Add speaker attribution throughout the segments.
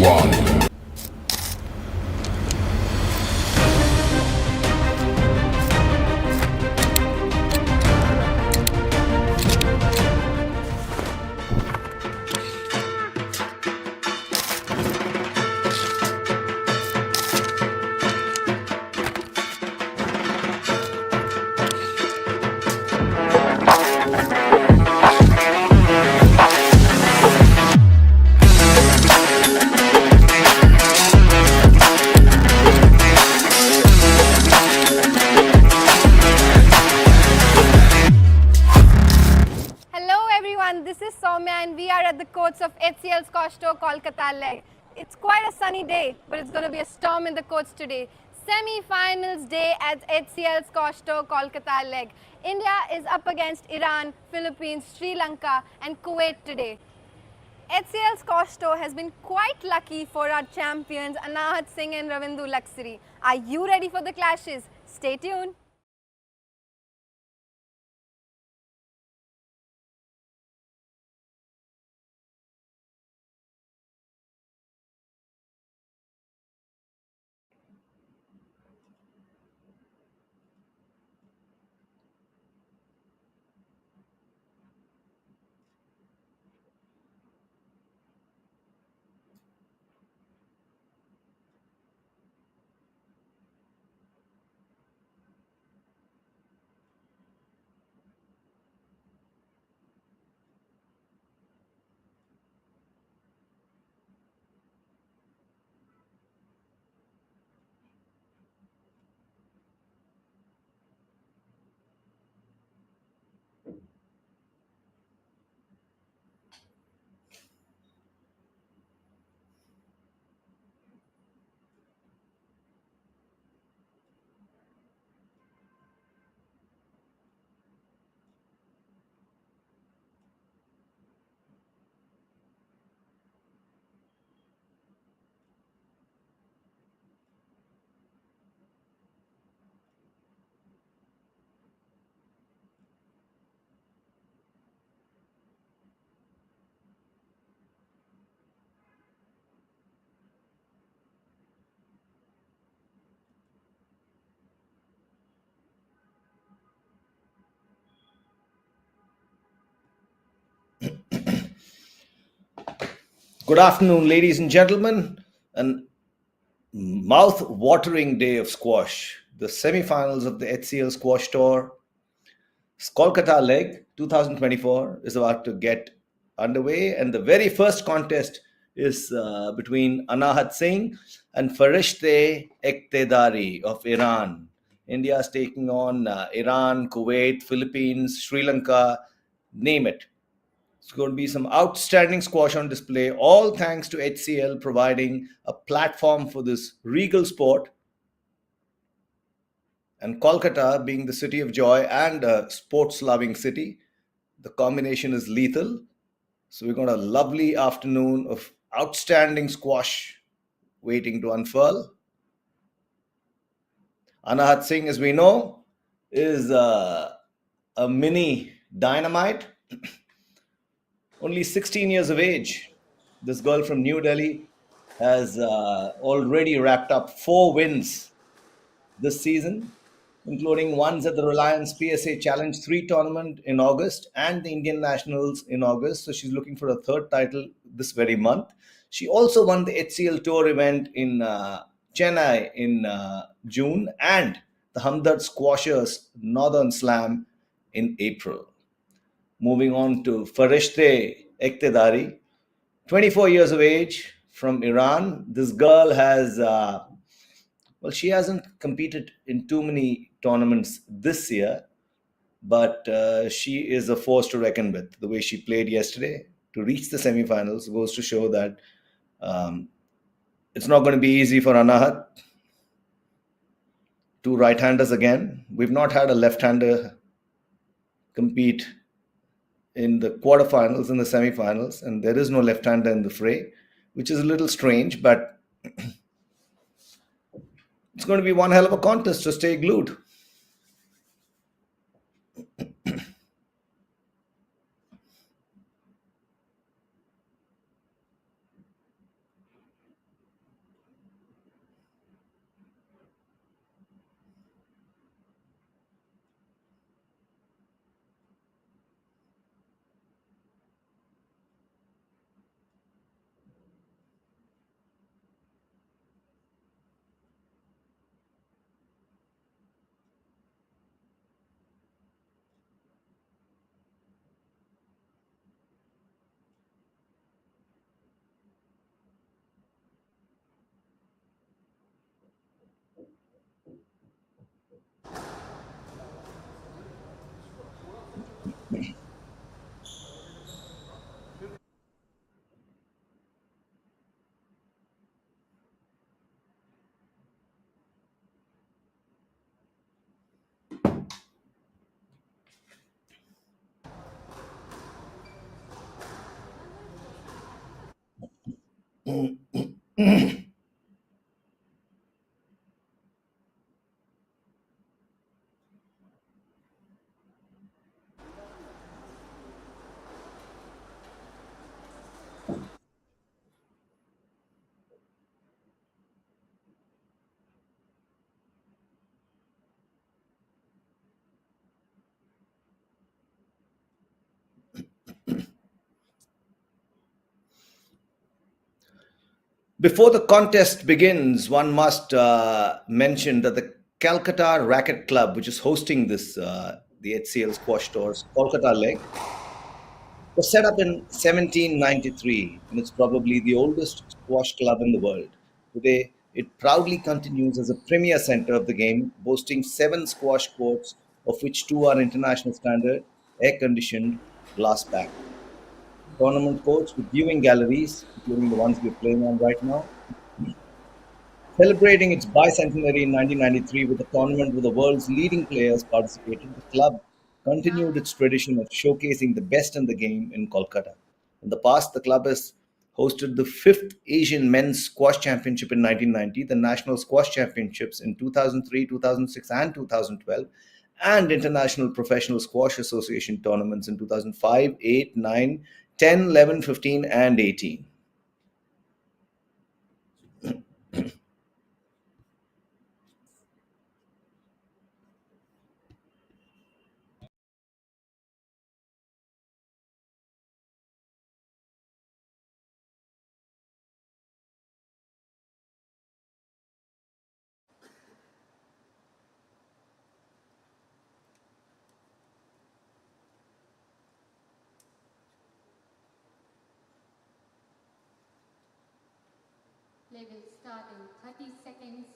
Speaker 1: one.
Speaker 2: Hello everyone, this is Soumya and we are at the courts of HCL Squash Tour Kolkata leg. It's quite a sunny day, but it's going to be a storm in the courts today. Semi-finals day at HCL Squash Tour Kolkata leg. India is up against Iran, Philippines, Sri Lanka and Kuwait today. HCL Squash Tour has been quite lucky for our champions Anahat Singh and Ravindu Laksiri. Are you ready for the clashes? Stay tuned.
Speaker 3: Good afternoon, ladies and gentlemen. An mouth-watering day of squash. The semi-finals of the HCL Squash Tour Kolkata leg 2024 is about to get underway, and the very first contest is between Anahat Singh and Farishte Ektedari of Iran. India is taking on Iran, Kuwait, Philippines, Sri Lanka, name it. It's going to be some outstanding squash on display, all thanks to HCL providing a platform for this regal sport. And Kolkata being the city of joy and a sports loving city, the combination is lethal. So we've got a lovely afternoon of outstanding squash waiting to unfurl. Anahat Singh, as we know, is a mini dynamite. Only 16 years of age. This girl from New Delhi has already wrapped up 4 wins this season, including ones at the Reliance PSA Challenge 3 tournament in August and the Indian Nationals in August. So she's looking for a third title this very month. She also won the HCL Tour event in Chennai in June and the Hamdard Squashers Northern Slam in April. Moving on to Farishte Ektedari, 24 years of age from Iran. This girl has, well, she hasn't competed in too many tournaments this year, but she is a force to reckon with. The way she played yesterday to reach the semifinals goes to show that it's not going to be easy for Anahat. Two right-handers again. We've not had a left-hander compete in the quarterfinals and the semifinals, and there is no left-hander in the fray, which is a little strange, but it's going to be one hell of a contest, so stay glued. Before the contest begins, one must mention that the Calcutta Racket Club, which is hosting this the HCL Squash Tours Kolkata leg, was set up in 1793, and it's probably the oldest squash club in the world. Today, it proudly continues as a premier center of the game, boasting seven squash courts, of which two are international standard, air conditioned, glass backed. Tournament courts with viewing galleries, including the ones we're playing on right now. Celebrating its bicentenary in 1993 with a tournament with the world's leading players participating, the club continued its tradition of showcasing the best in the game in Kolkata. In the past, the club has hosted the fifth Asian Men's Squash Championship in 1990, the National Squash Championships in 2003, 2006, and 2012, and International Professional Squash Association tournaments in 2005, 8, 9, 10, 11, 15, and 18.
Speaker 1: Play will start in 30 seconds.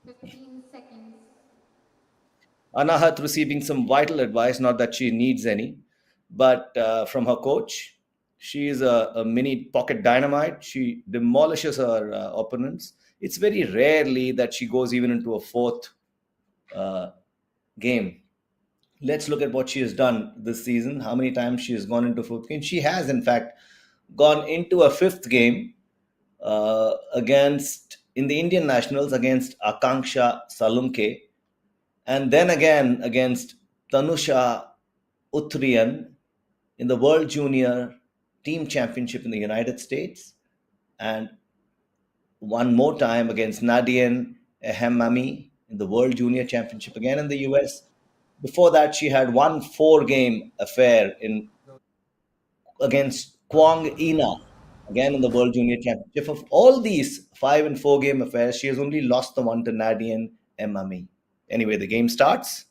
Speaker 1: 15 seconds.
Speaker 3: Anahat receiving some vital advice, not that she needs any, but from her coach. She is a mini pocket dynamite. She demolishes her opponents. It's very rarely that she goes even into a fourth uh, game. Let's look at what she has done this season, how many times she has gone into fourth game. She has, in fact, gone into a fifth game against in the Indian nationals against Akanksha Salunke, and then again against Tanusha Uthrian in the World Junior Team Championship in the United States, and one more time against Nadine Ehemami in the World Junior Championship again in the US. Before that, she had one four-game affair in against Kwang Ina again in the World Junior Championship. Of all these 5 and 4 game affairs, she has only lost the one to Nadine Emami. Anyway, the game starts.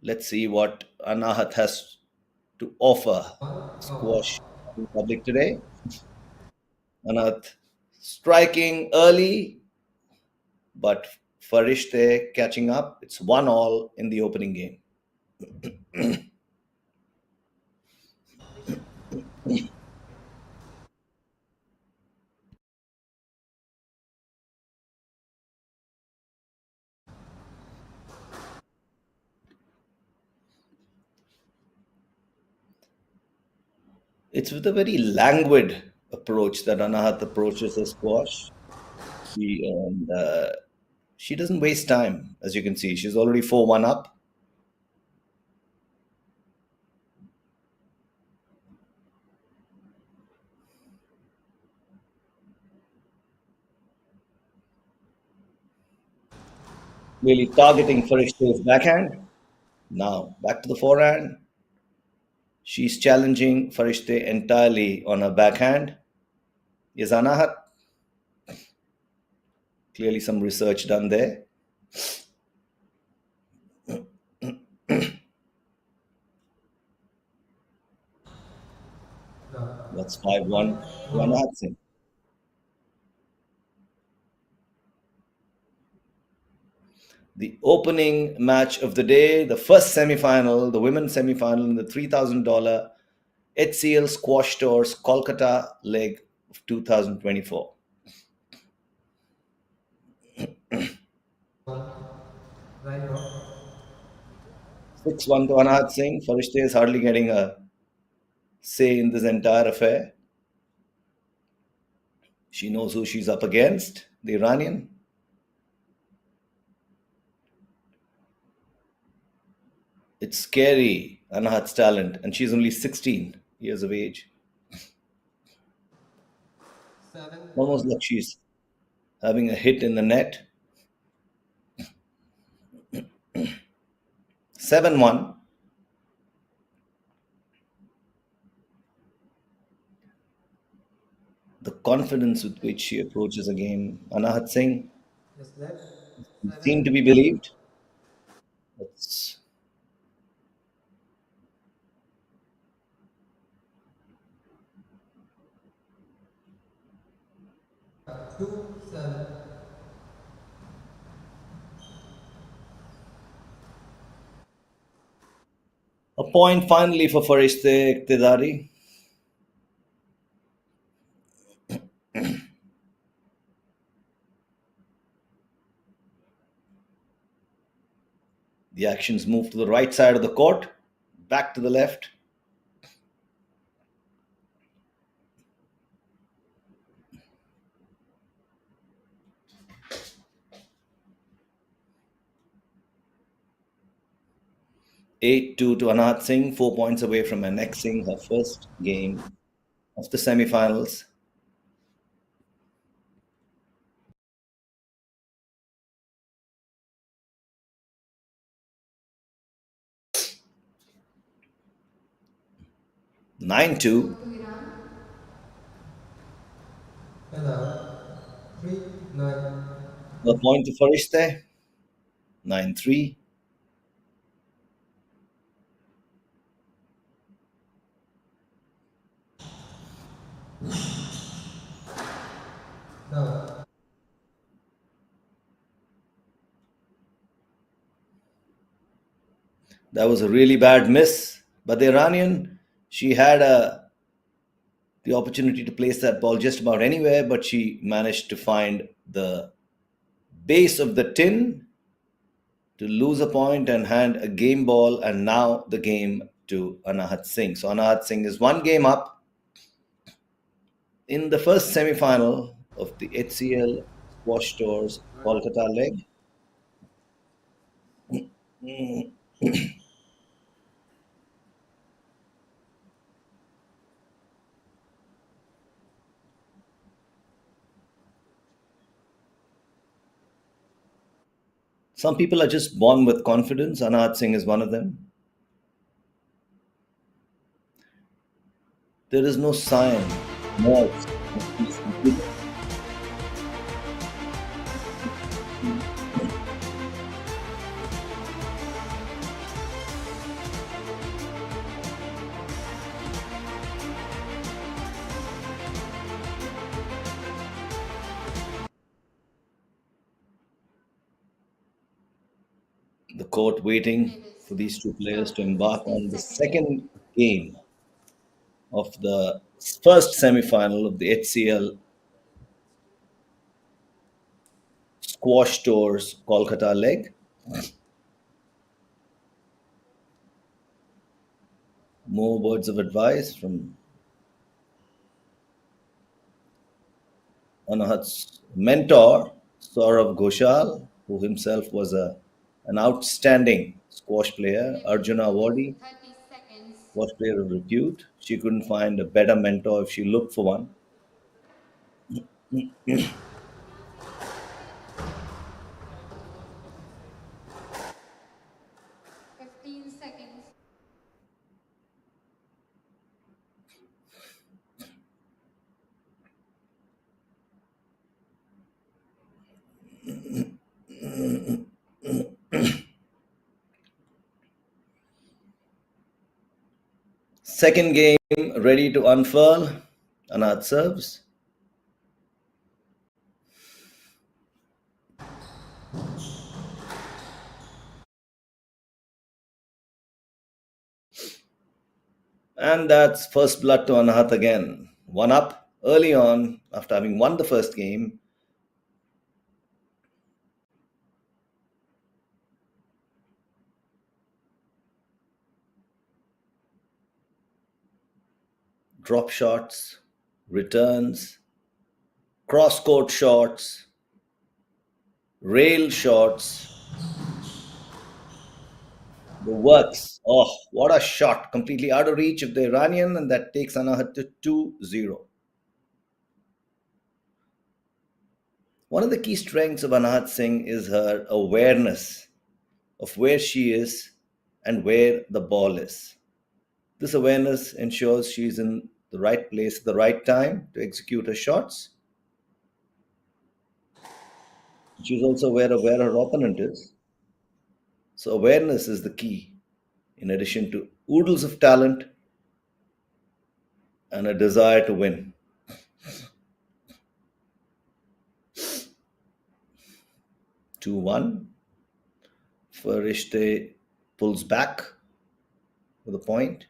Speaker 3: Let's see what Anahat has to offer squash public today. Anahat striking early, but Farishte catching up. It's 1-all in the opening game. It's with a very languid approach that Anahat approaches the squash. She doesn't waste time, as you can see. She's already 4-1 up. Really targeting Farishta's backhand. Now back to the forehand. She's challenging Farishte entirely on her backhand. Yes, Anahat. Clearly, some research done there. That's 5-1 to Anahat Singh. The opening match of the day, the first semi-final, the women's semi-final in the $3,000 HCL Squash Tours Kolkata leg of 2024.
Speaker 4: Right now.
Speaker 3: 6-1 to Anahat Singh. Farishte is hardly getting a say in this entire affair. She knows who she's up against, the Iranian. It's scary, Anahat's talent, and she's only 16 years of age.
Speaker 4: 7.
Speaker 3: Almost like she's having a hit in the net. 7-1. The confidence with which she approaches a game. Anahat Singh
Speaker 4: Yes, left.
Speaker 3: seemed
Speaker 4: 7.
Speaker 3: to be believed. It's
Speaker 4: 2, 7.
Speaker 3: a point finally for Farishte Iqtidari. The actions move to the right side of the court, back to the left. Eight-two to Anahat Singh, 4 points away from annexing her first game of the semi-finals. Nine-two.
Speaker 1: to Iran.
Speaker 4: Hello. 3, 9.
Speaker 3: A point to Farishte. 9-3.
Speaker 4: Down.
Speaker 3: That was a really bad miss. But the Iranian, she had the opportunity to place that ball just about anywhere, but she managed to find the base of the tin to lose a point and hand a game ball, and now the game to Anahat Singh. So Anahat Singh is one game up in the first semi-final of the HCL Squash Tours Kolkata leg. Some people are just born with confidence. Anahat Singh is one of them. There is no sign, no. The court waiting for these two players to embark on the second game of the first semi-final of the HCL Squash Tours Kolkata leg. More words of advice from Anahat's mentor, Saurav Ghoshal, who himself was an outstanding squash player, Arjuna Awardee,
Speaker 1: 30 seconds.
Speaker 3: squash player of repute. She couldn't find a better mentor if she looked for one.
Speaker 1: 15 seconds.
Speaker 3: Second game ready to unfurl. Anahat serves. And that's first blood to Anahat again. One up early on after having won the first game. Drop shots, returns, cross court shots, rail shots, the works. Oh, what a shot! Completely out of reach of the Iranian, and that takes Anahat to 2-0. One of the key strengths of Anahat Singh is her awareness of where she is and where the ball is. This awareness ensures she's in the right place at the right time to execute her shots. She's also aware of where her opponent is. So, awareness is the key, in addition to oodles of talent and a desire to win. 2-1. Farishte pulls back with a point.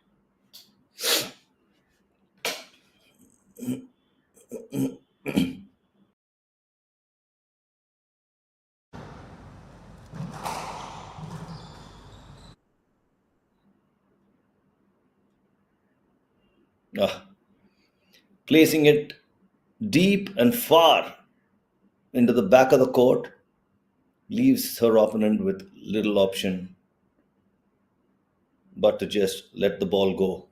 Speaker 3: Ah, placing it deep and far into the back of the court leaves her opponent with little option but to just let the ball go.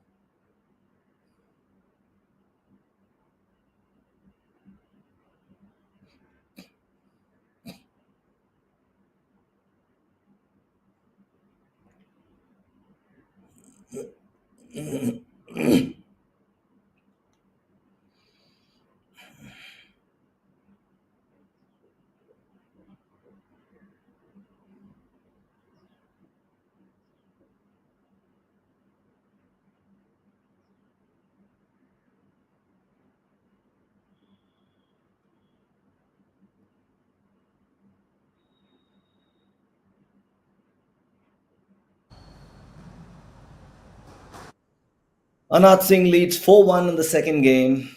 Speaker 3: Anahat Singh leads 4-1 in the second game.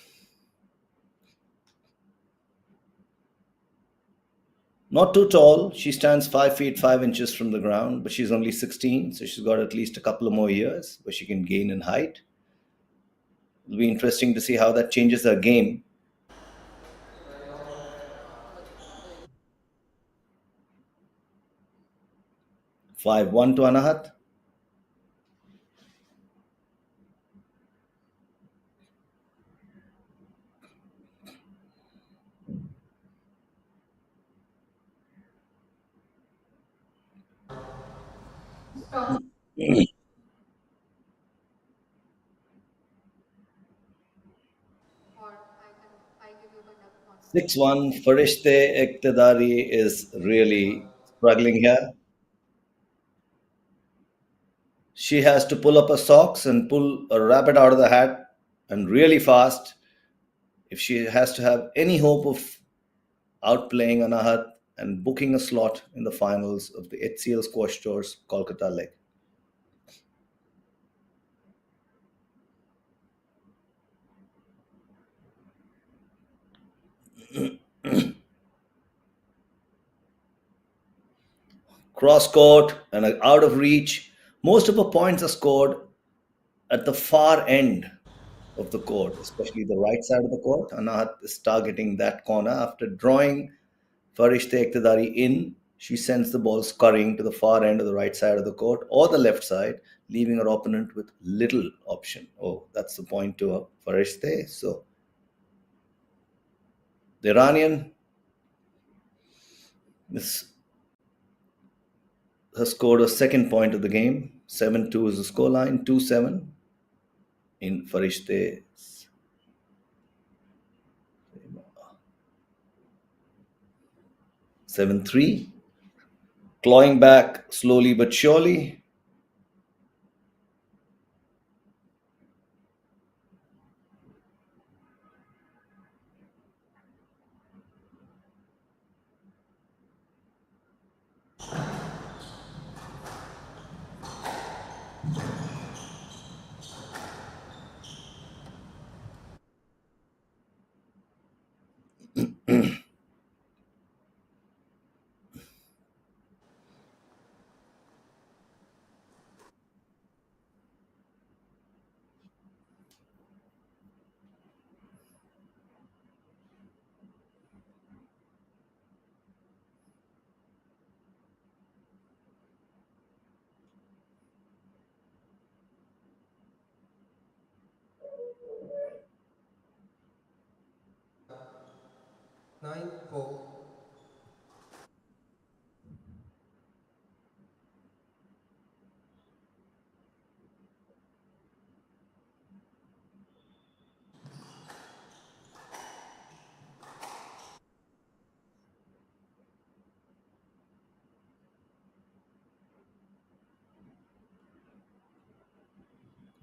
Speaker 3: Not too tall. She stands 5 feet 5 inches from the ground, but she's only 16, so she's got at least a couple of more years where she can gain in height. It'll be interesting to see how that changes her game. Five one to Anahat.
Speaker 1: Stop. Or I give you another point.
Speaker 3: 6-1. Farishte Iqtidari is really struggling here. She has to pull up her socks and pull a rabbit out of the hat and really fast if she has to have any hope of outplaying Anahat and booking a slot in the finals of the HCL Squash Tour's Kolkata leg. Cross court and out of reach. Most of her points are scored at the far end of the court, especially the right side of the court. Anahat is targeting that corner. After drawing Farishte Iqtidari in, she sends the ball scurrying to the far end of the right side of the court or the left side, leaving her opponent with little option. Oh, that's the point to Farishte. So the Iranian has scored a second point of the game. 7-2 is the scoreline, 2-7 in Farishte's. 7-3. Clawing back slowly but surely.
Speaker 4: 9-4.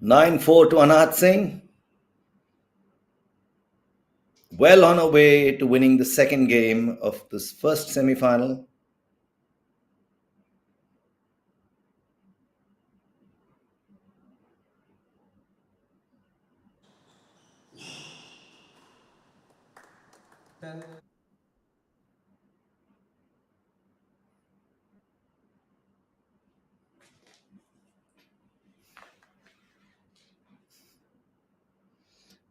Speaker 3: 9-4 to Anahat Singh. Well on her way to winning the second game of this first semi-final.
Speaker 4: Ten.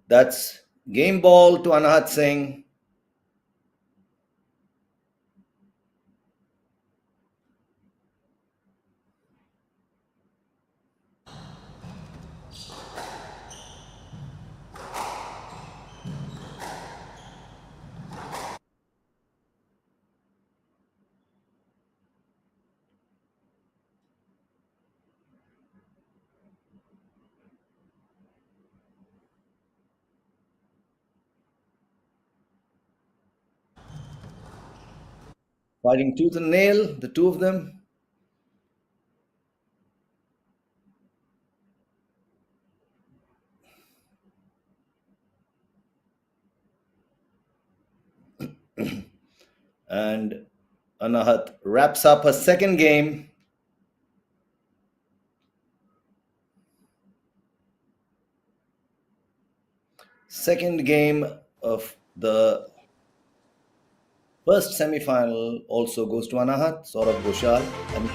Speaker 3: That's game ball to Anahat Singh. Fighting tooth and nail, the two of them. And Anahat wraps up her second game. Second game of the first semi-final also goes to Anahat, Saurabh Ghoshal, and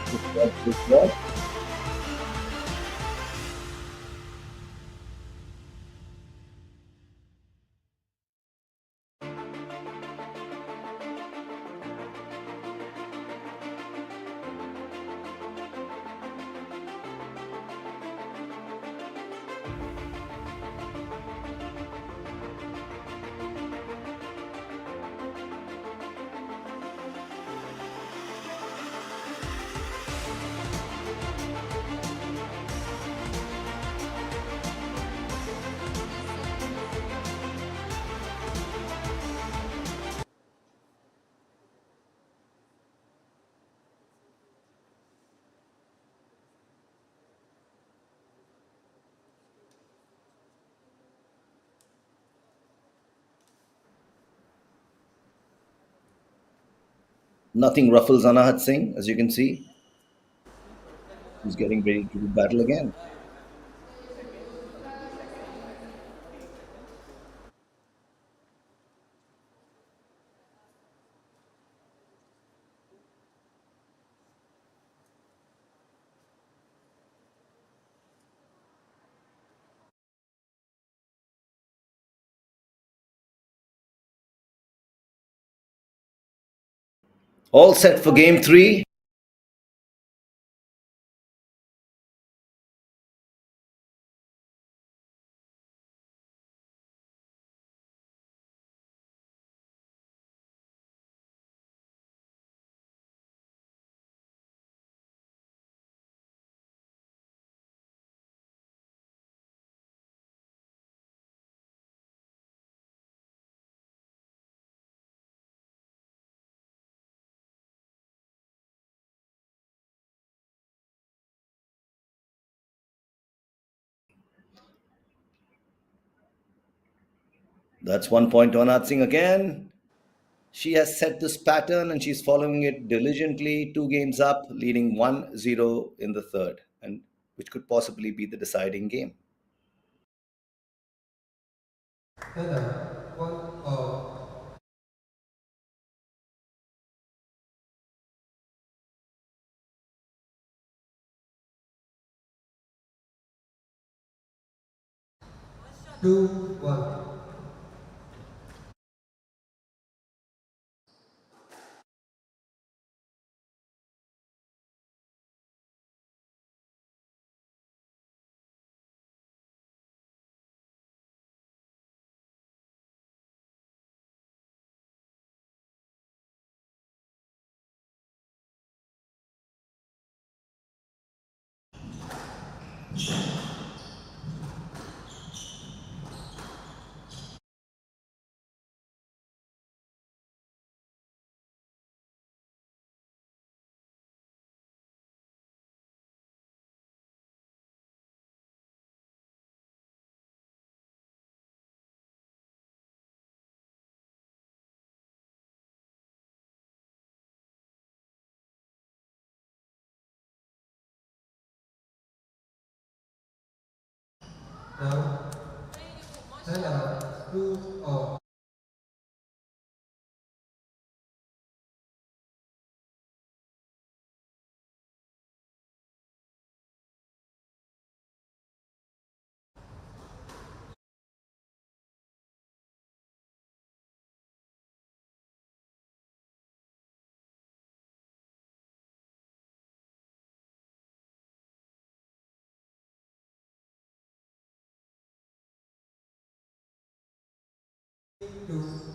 Speaker 3: nothing ruffles Anahat Singh, as you can see. He's getting ready to do battle again. All set for game three. That's 1 point to Anahat Singh again. She has set this pattern and she's following it diligently. 2 games up, leading 1-0 in the third, and which could possibly be the deciding game.
Speaker 4: Ella, 1-all. Two, one. Now, Hannah, proof of to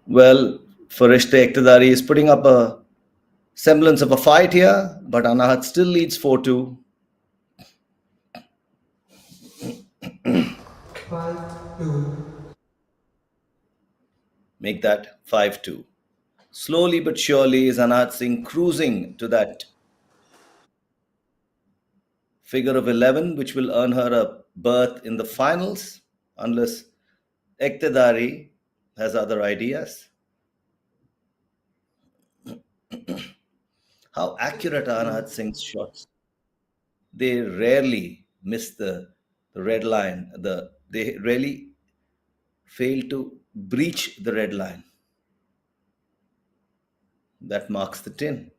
Speaker 3: Well, Farishte Iqtidari is putting up a semblance of a fight here, but Anahat still leads 4-2.
Speaker 4: 5-2.
Speaker 3: Make that 5-2. Slowly but surely is Anahat Singh cruising to that figure of 11, which will earn her a berth in the finals, unless Iqtidari has other ideas. How accurate are Anahat Singh's shots? They rarely miss the red line. They rarely fail to breach the red line that marks the tin.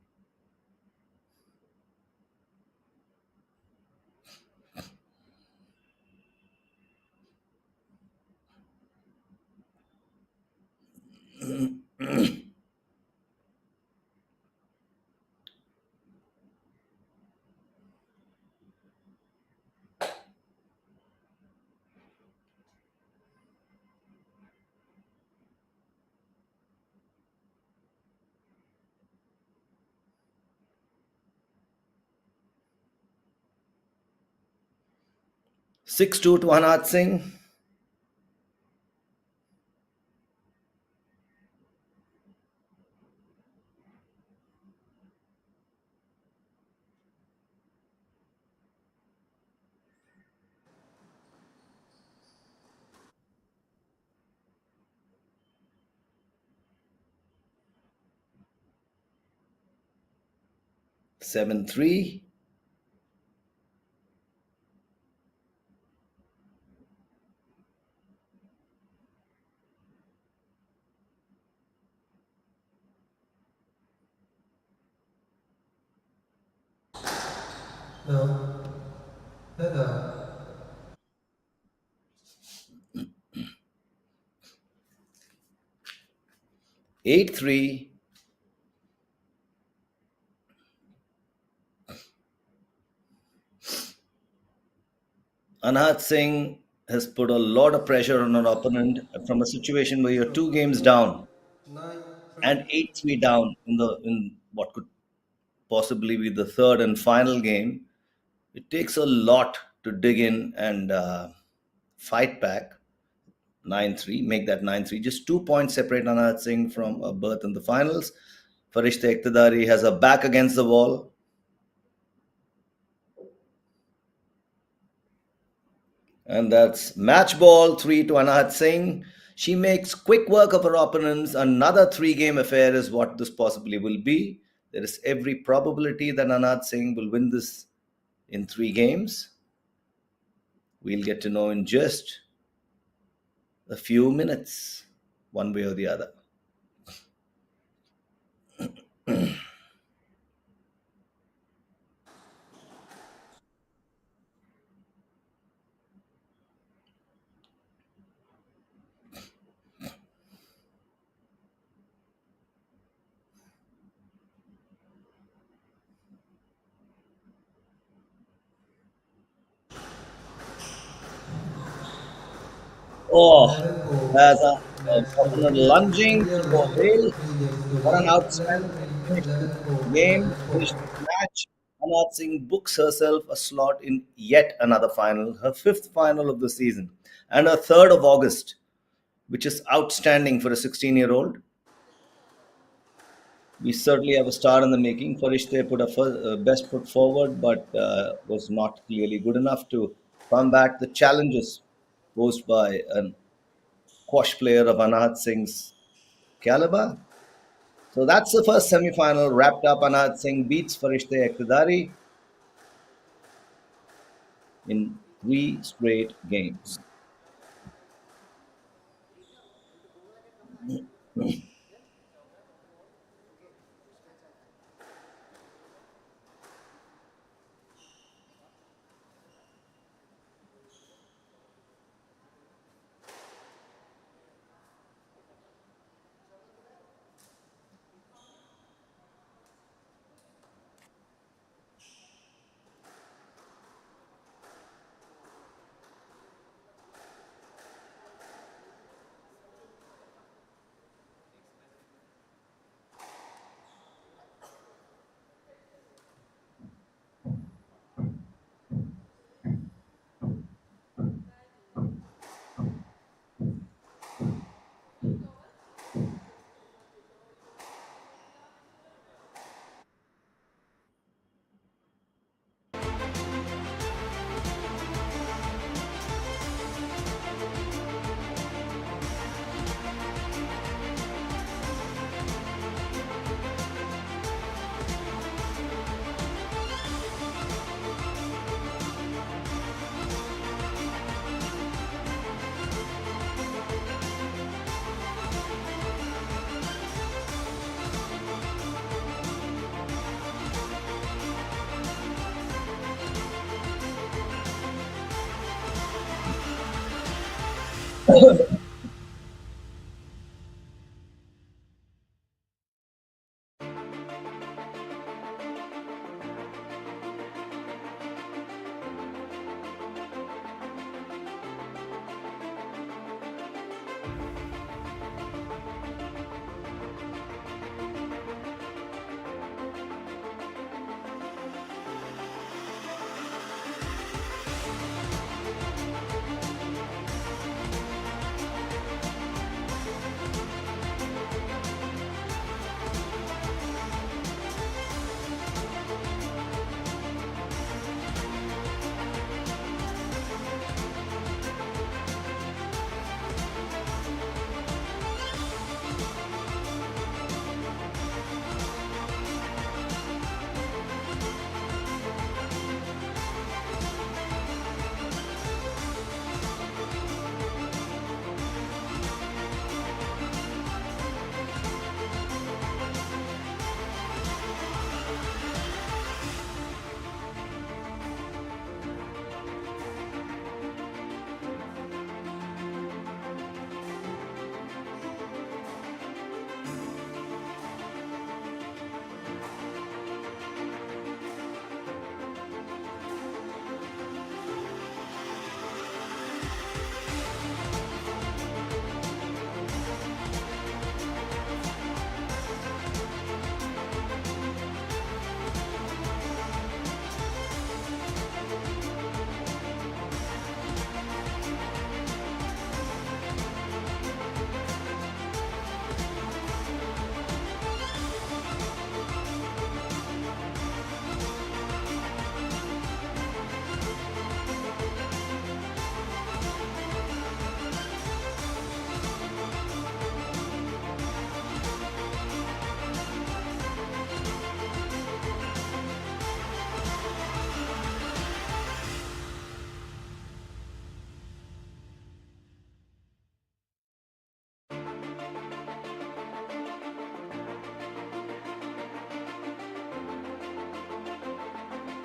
Speaker 3: Mm. 6-2 to Anahat Singh. Seven three.
Speaker 4: Now, Hannah,
Speaker 3: 8-3. Anahat Singh has put a lot of pressure on an opponent from a situation where you're two games down
Speaker 4: 9-3.
Speaker 3: and 8-3 down in what could possibly be the third and final game. It takes a lot to dig in and fight back. 9-3, make that 9-3. Just 2 points separate Anahat Singh from a berth in the finals. Farishta Iqtidari has her back against the wall. And that's match ball 3 to Anahat Singh. She makes quick work of her opponents. Another three-game affair is what this possibly will be. There is every probability that Anahat Singh will win this in 3 games. We'll get to know in just a few minutes, one way or the other. Oh,
Speaker 4: 11
Speaker 3: there's
Speaker 4: four.
Speaker 3: a
Speaker 4: Match to
Speaker 3: opponent
Speaker 4: India.
Speaker 3: lunging
Speaker 4: India
Speaker 3: to go
Speaker 4: win.
Speaker 3: away.
Speaker 4: 3 games to
Speaker 3: What an
Speaker 4: 1. 11
Speaker 3: outstanding
Speaker 4: 3,
Speaker 3: finish to
Speaker 4: 11 4,
Speaker 3: the game.
Speaker 4: 11 4.
Speaker 3: Finish this match. Anahat Singh books herself a slot in yet another final, her fifth final of the season, and her third of August, which is outstanding for a 16-year-old. We certainly have a star in the making. Farishte put her best foot forward, but was not clearly good enough to combat the challenges posed by a quash player of Anahat Singh's caliber. So that's the first semi-final wrapped up. Anahat Singh beats Farishte Iqtidari in 3 straight games.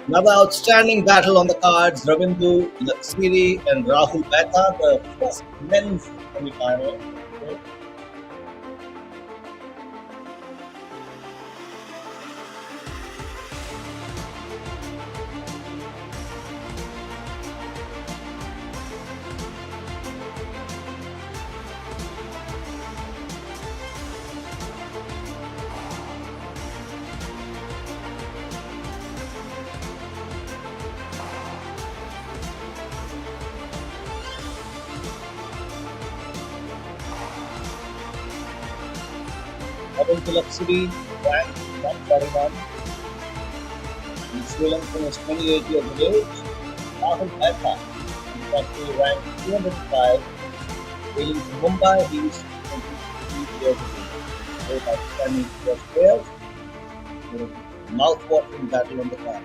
Speaker 3: Another outstanding battle on the cards, Ravindu Laksiri and Rahul Mehta, the first men's semi-final. Ravindu Laksiri ranked 141. In Sri Lanka is 28 years of age. Rahul Mehta, in country ranked 205. Hailing from Mumbai, he is 23 years of age. Both outstanding first players. Mouth-watering battle on the card.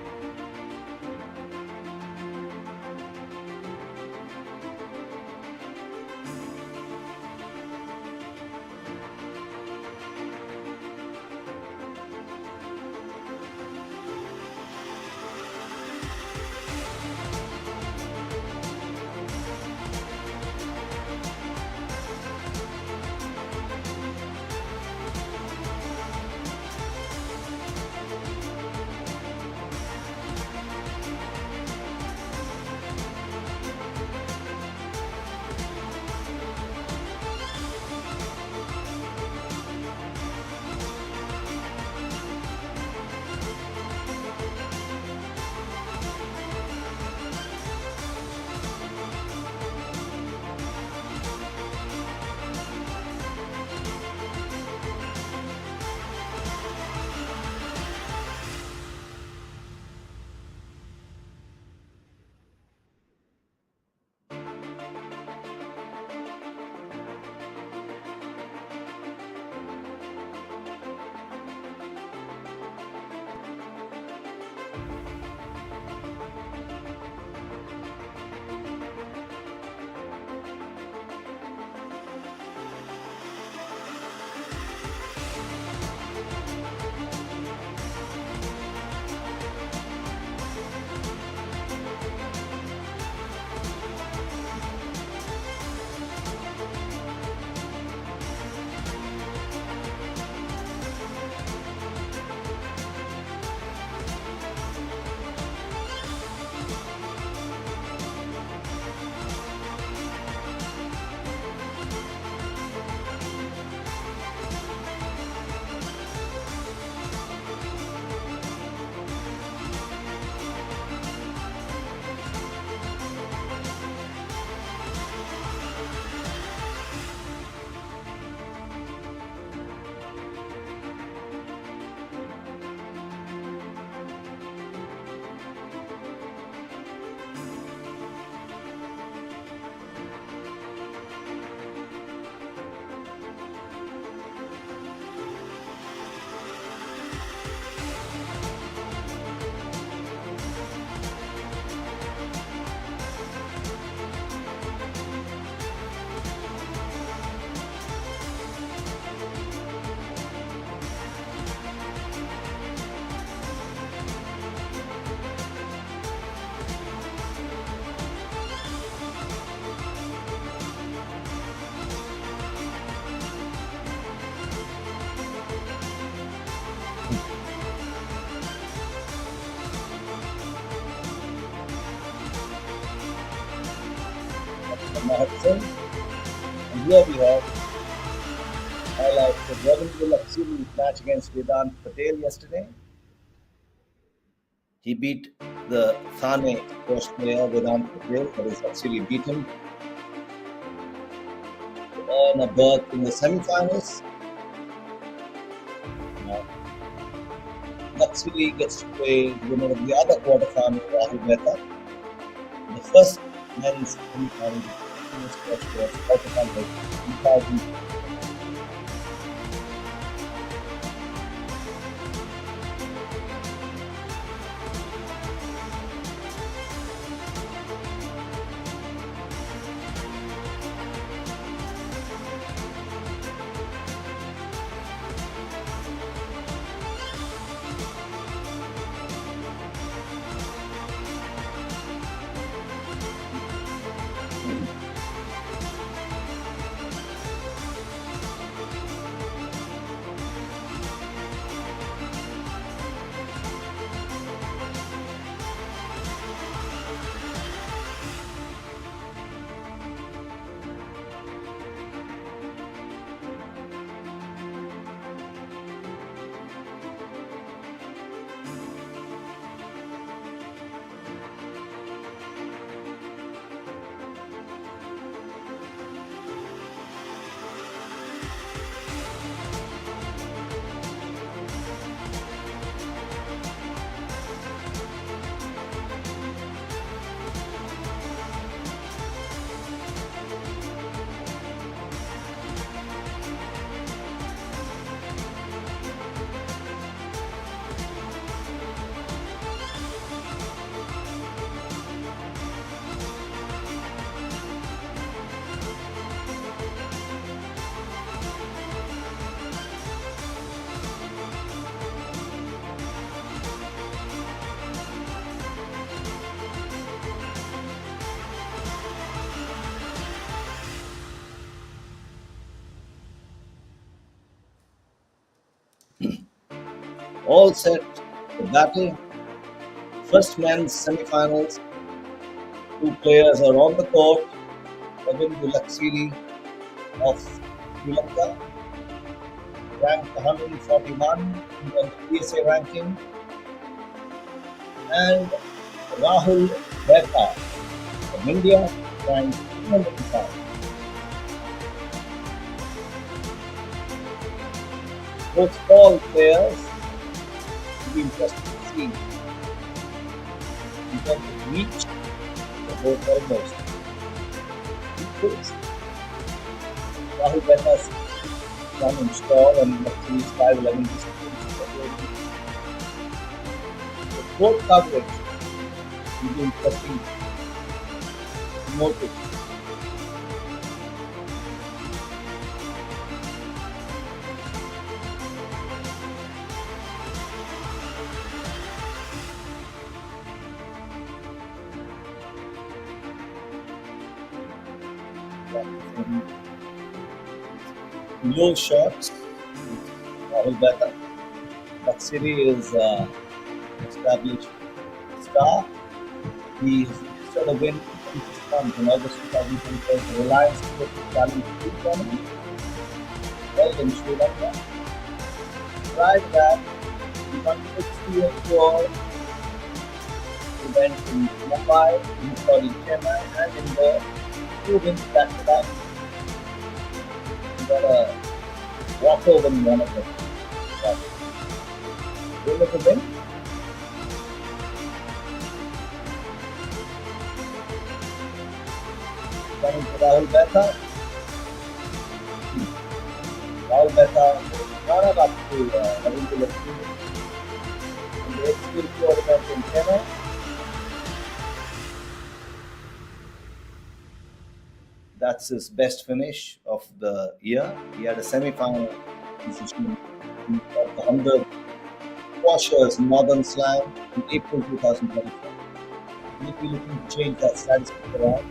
Speaker 3: Anahat Singh. And here we have highlights of Ravindu Laksiri's match against Vedant Patel yesterday. He beat the Thane first player Vedant Patel, that is Laksiri beat him to earn a berth in the semi-finals. Now, Laksiri gets to play the winner of the other quarterfinal, Rahul Mehta. The first men's semi-final quarterfinal 2000. All set for battle. First men's semi-finals. Two players are on the court. Ravindu Laksiri of Sri Lanka, ranked 141 in the PSA ranking, and Rahul Bhetta of India, ranked 205. Both tall players will be interesting to see. In terms of reach, they're both almost equals. Rahul Bhetta 1 inch tall and Laksiri is 5'11". The court coverage will be interesting to notice. Low shots, Rahul Bhetta. Laksiri is established star. He sort of win in August 2024 the Reliance Sports Challenge 2 tournament held in Sri Lanka. Prior to that, he won 60th tour event in Mumbai, in Chennai, and in the 2 wins back to back. He got a walkover in one of them. Will it win? Coming to Rahul Bhetta. Rahul Bhetta not up to Ravindu Laksiri in the HCL tour event in Chennai. That's his best finish of the year. He had a semi-final position in the 100 Washers Northern Slam in April 2024. He'll be looking to change that statistic around.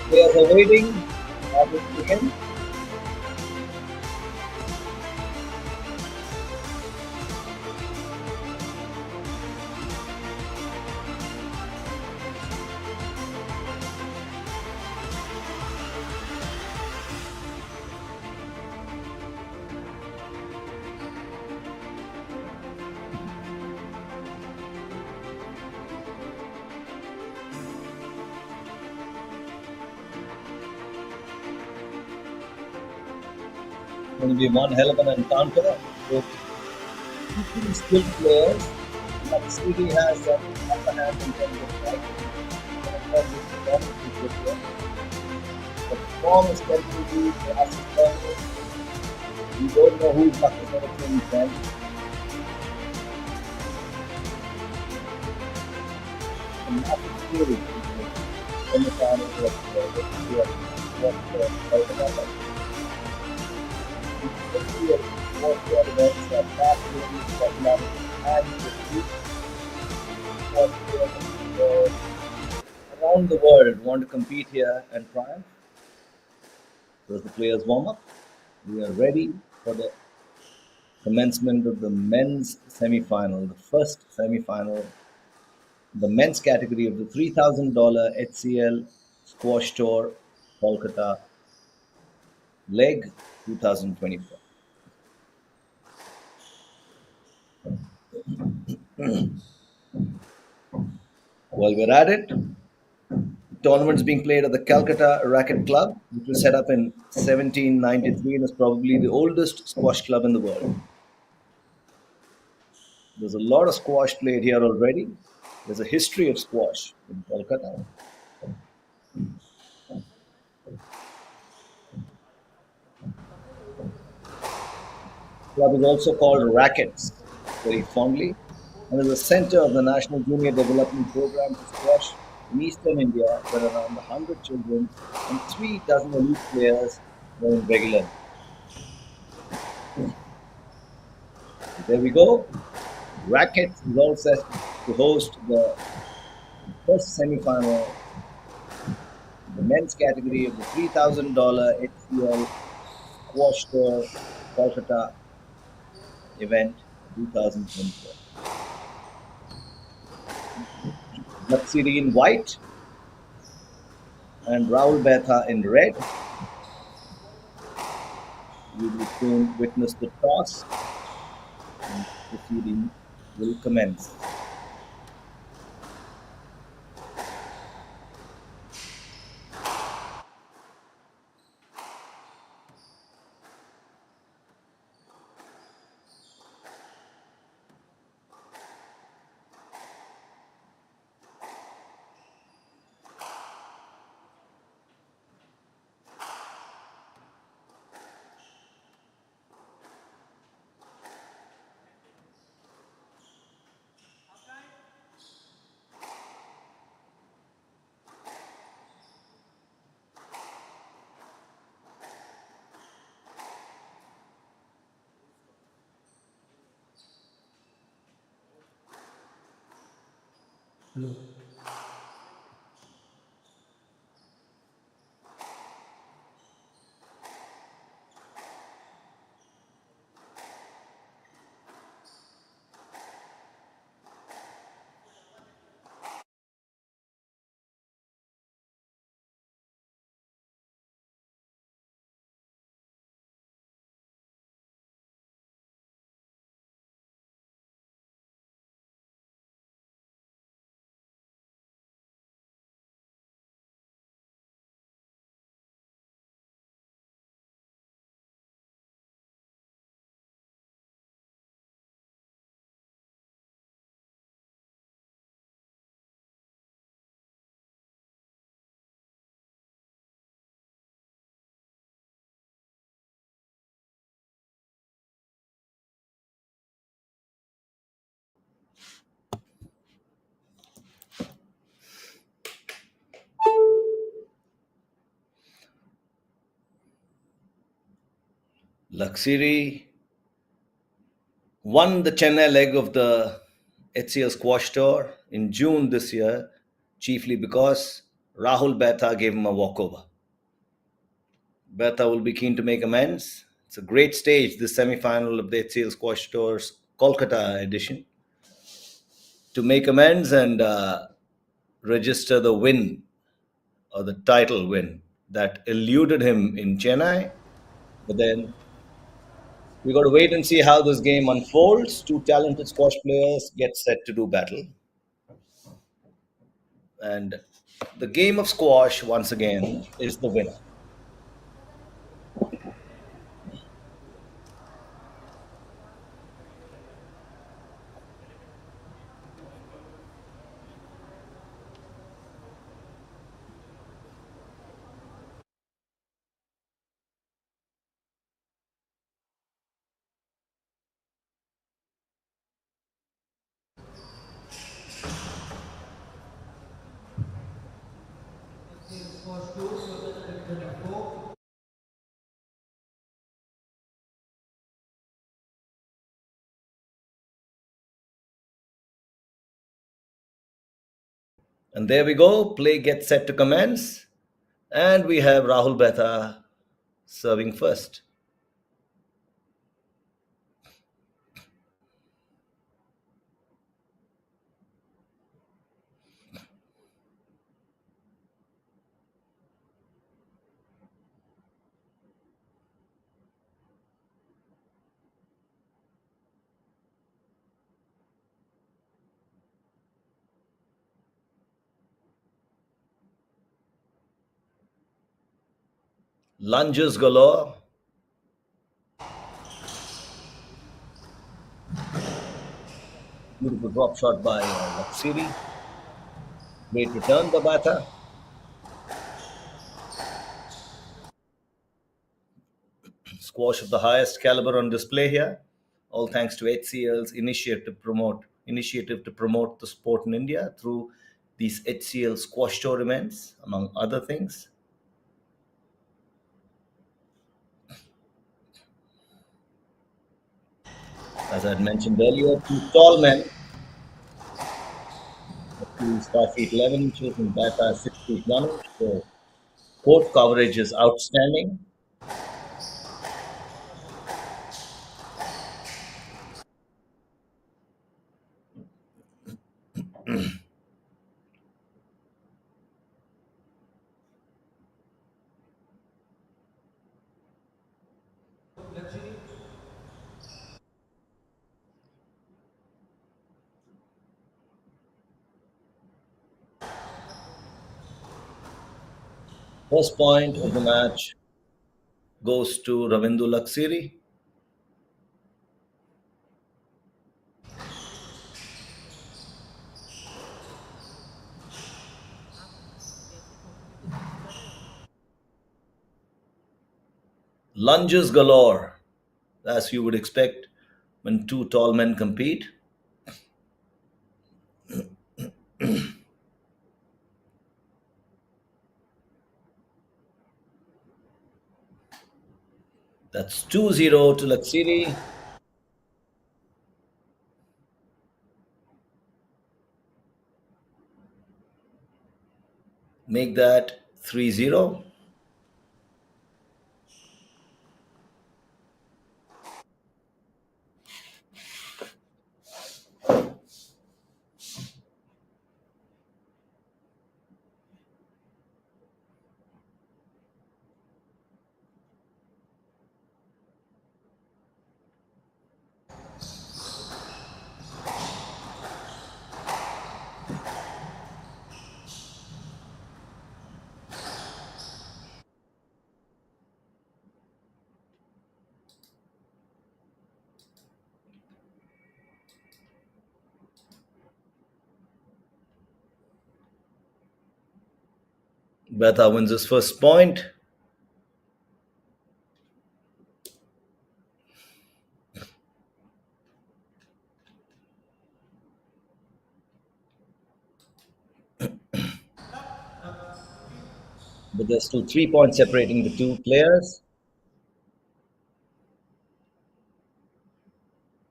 Speaker 3: Players are waiting. How will it begin? Going to be one hell of an encounter with equally skilled players. Laksiri has an upper hand in terms of striking, and in terms of performance with this. The performance can be the assist. You don't know who's lucky for the team then. And nothing theory in the final around the world want to compete here and triumph. So as the players warm up, we are ready for the commencement of the men's semi-final, the first semi-final, the men's category of the $3,000 HCL Squash Tour Kolkata Leg 2024. While we're at it, tournaments being played at the Calcutta Racket Club, which was set up in 1793 and is probably the oldest squash club in the world. There's a lot of squash played here already. There's a history of squash in Kolkata. The club is also called Rackets very fondly and is the center of the National Junior Development Program for squash in eastern India, where around 100 children and 3 dozen elite players train regularly. So there we go. Rackets is all set to host the first semi-final in the men's category of the $3,000 HCL Squash Tour Kolkata event 2024. Laksiri in white and Rahul Betha in red. We will soon witness the toss and proceeding will commence.
Speaker 4: Hello.
Speaker 3: Laksiri won the Chennai leg of the HCL Squash Tour in June this year, chiefly because Rahul Betha gave him a walkover. Betha will be keen to make amends. It's a great stage, this semi-final of the HCL Squash Tour's Kolkata edition, to make amends and register the win or the title win that eluded him in Chennai. But then we got to wait and see how this game unfolds. Two talented squash players get set to do battle. And the game of squash, once again, is the winner.
Speaker 4: HCL Squash Tour Kolkata 2024.
Speaker 3: And there we go. Play gets set to commence. And we have Rahul Betha serving first. Lunges galore. Beautiful drop shot by Laksiri. Great return by Betha. Squash of the highest caliber on display here. All thanks to HCL's initiative to promote the sport in India through these HCL squash tournaments, among other things. As I had mentioned earlier, two tall men, who is 5 feet 11 inches and Bata is 6 feet 1 inch. So court coverage is outstanding. First point of the match goes to Ravindu Laksiri. Lunges galore, as you would expect when two tall men compete. That's 2-0 to Laksiri. Make that 3-0. Betha wins his first point. But there's still 3 points separating the two players.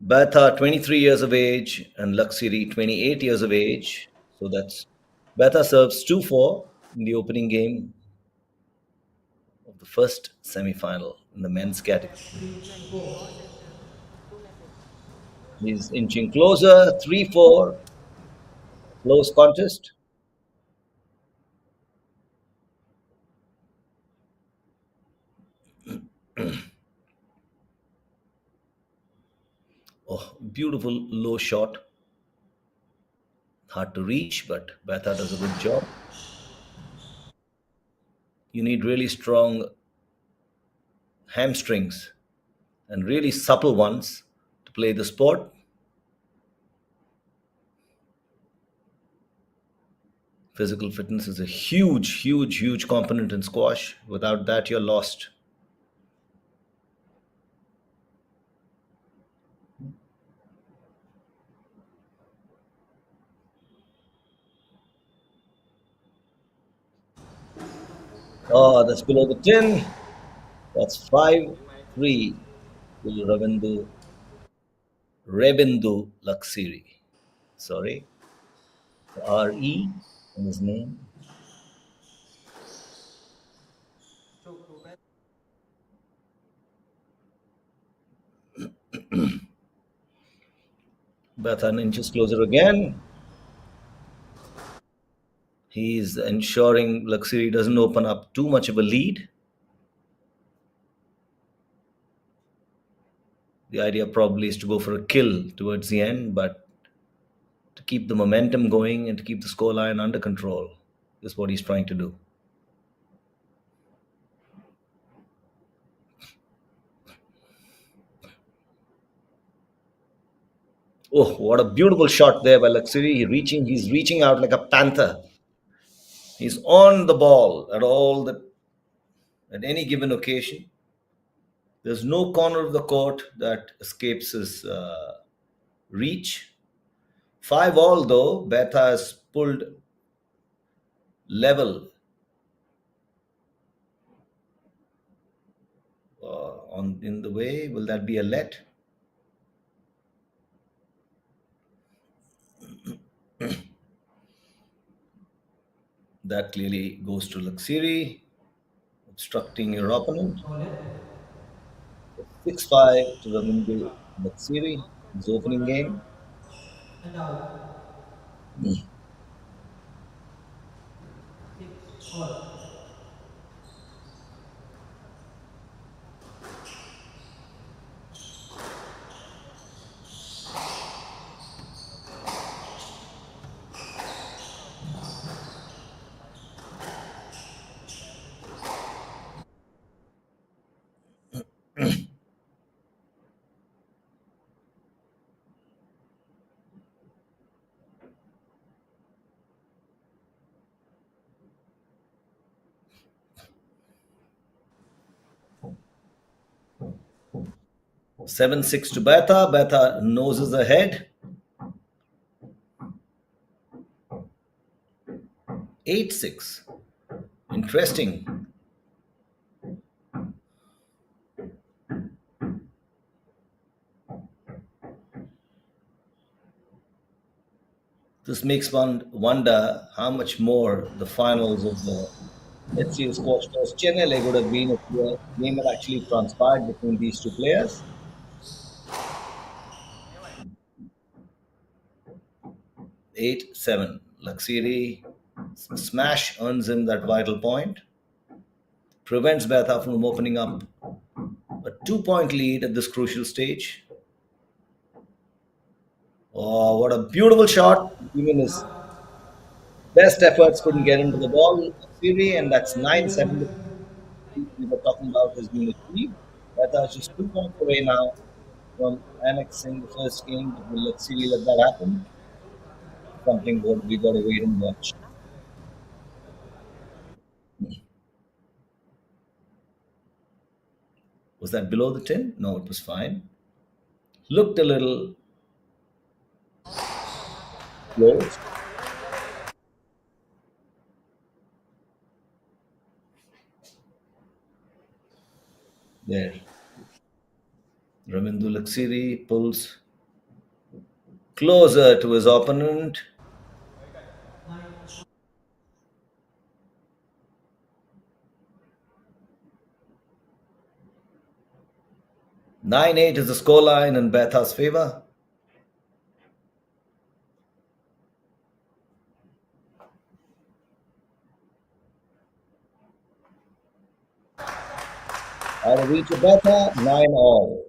Speaker 3: Betha, 23 years of age, and Laksiri, 28 years of age. So that's Betha serves 2-4 in the opening game of the first semi-final in the men's category. He's inching closer, 3-4, close contest. Oh, beautiful low shot. Hard to reach, but Betha does a good job. You need really strong hamstrings and really supple ones to play the sport. Physical fitness is a huge, huge, huge component in squash. Without that, you're lost. Oh, that's below the 10. That's 5-3 to Ravindu Laksiri. Sorry. RE in his name. Bethan inches closer again. He's ensuring Laksiri doesn't open up too much of a lead. The idea probably is to go for a kill towards the end, but to keep the momentum going and to keep the scoreline under control is what he's trying to do. Oh, what a beautiful shot there by Laksiri. He's reaching out like a panther. He's on the ball at any given occasion. There's no corner of the court that escapes his reach. 5 all though, Betha has pulled level on in the way. Will that be a let? That clearly goes to Laksiri, obstructing your opponent.
Speaker 4: No let.
Speaker 3: 6-5 to Ravindu Laksiri, his opening game.
Speaker 4: And out. 6 all.
Speaker 3: 7-6 to Betha. Betha noses ahead. 8-6. Interesting. This makes one wonder how much more the finals of the HCL Squash Tours Chennai would have been if the game had actually transpired between these two players. 8-7. Laksiri smash earns him that vital point. Prevents Betha from opening up a 2-point lead at this crucial stage. Oh, what a beautiful shot. Even his best efforts couldn't get into the ball. Laksiri, and that's 9-7. We were talking about has been achieved. Betha is just 2 points away now from annexing the first game. But let's see let that happen. Something what we got to wait and watch. Was that below the 10? No, it was fine. Looked a little close. There. Ravindu Laksiri pulls closer to his opponent. 9-8 is the scoreline in Betha's favor. Out of reach of Betha, 9-all.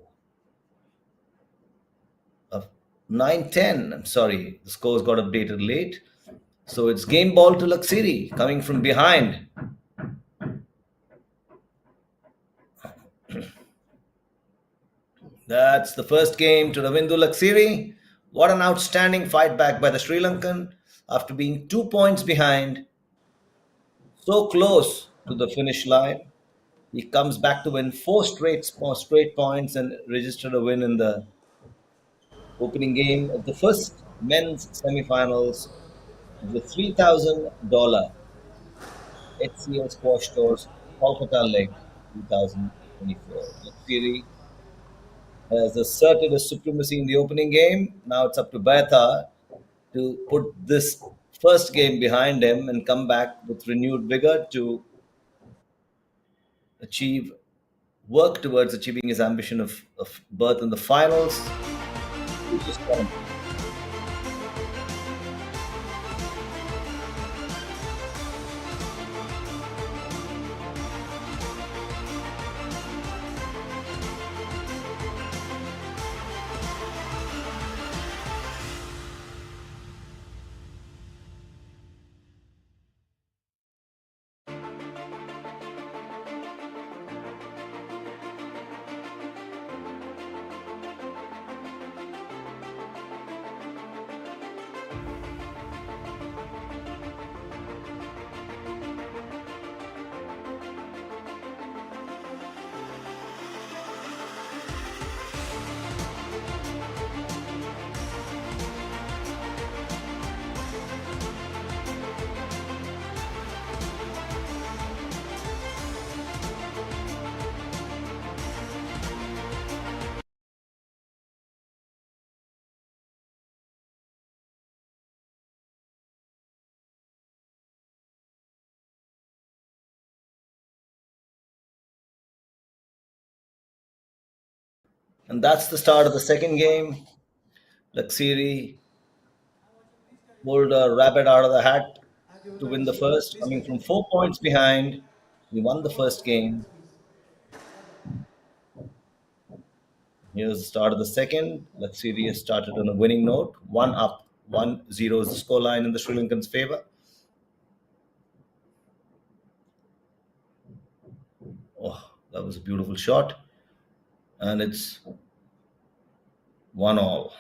Speaker 3: 9-10. I'm sorry, the scores got updated late. So it's game ball to Laksiri coming from behind. That's the first game to Ravindu Laksiri. What an outstanding fight back by the Sri Lankan after being 2 points behind. So close to the finish line. He comes back to win four straight points and registered a win in the opening game of the first men's semifinals of the $3,000 HCL Squash Tours Kolkata leg 2024. Laksiri has asserted his supremacy in the opening game. Now it's up to Betha to put this first game behind him and come back with renewed vigor to achieve work towards achieving his ambition of berth in the finals. And that's the start of the second game. Laksiri pulled a rabbit out of the hat
Speaker 4: And your
Speaker 3: to
Speaker 4: turn,
Speaker 3: win the
Speaker 4: sir.
Speaker 3: first,
Speaker 4: Please
Speaker 3: coming
Speaker 4: take
Speaker 3: from
Speaker 4: it.
Speaker 3: 4 points behind. He won the first game.
Speaker 4: Please.
Speaker 3: Here's the start of the second. Laksiri has started on a winning note. One up, 1-0 is the scoreline in the Sri Lankans' favor. Oh, that was a beautiful shot. And it's 1-all.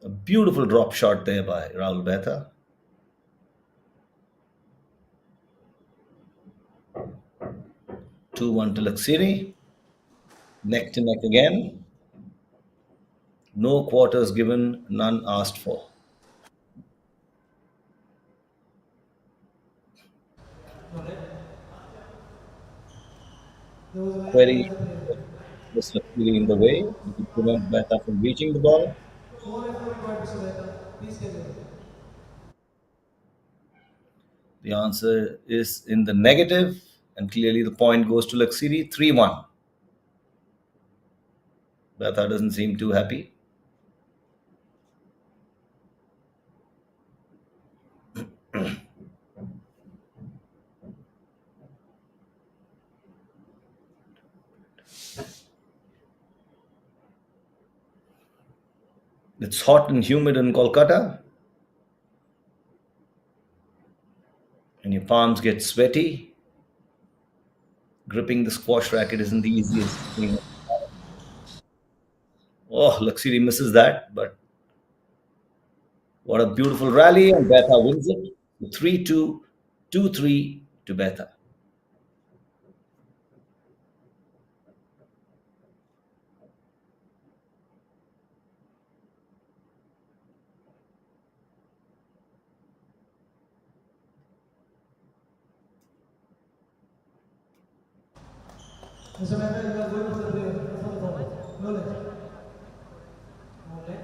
Speaker 3: A beautiful drop shot there by Rahul Behta. 2-1 to Laksiri. Neck to neck again. No quarters given, none asked for.
Speaker 4: Noted. There was a man
Speaker 3: Query
Speaker 4: behind the player.
Speaker 3: was Laksiri in the way. He could prevent Behta from reaching the ball.
Speaker 4: 4 F required, Mr. Mehta. Please take it.
Speaker 3: The answer is in the negative, and clearly the point goes to Laksiri. 3-1. Behta doesn't seem too happy. It's hot and humid in Kolkata, and your palms get sweaty. Gripping the squash racket isn't the easiest thing. Oh, Laksiri misses that, but what a beautiful rally, and Behta wins it. 3-2, 2-3 to Behta.
Speaker 4: Mr. Mehta, you are going for the player, not for the ball. No let. No let.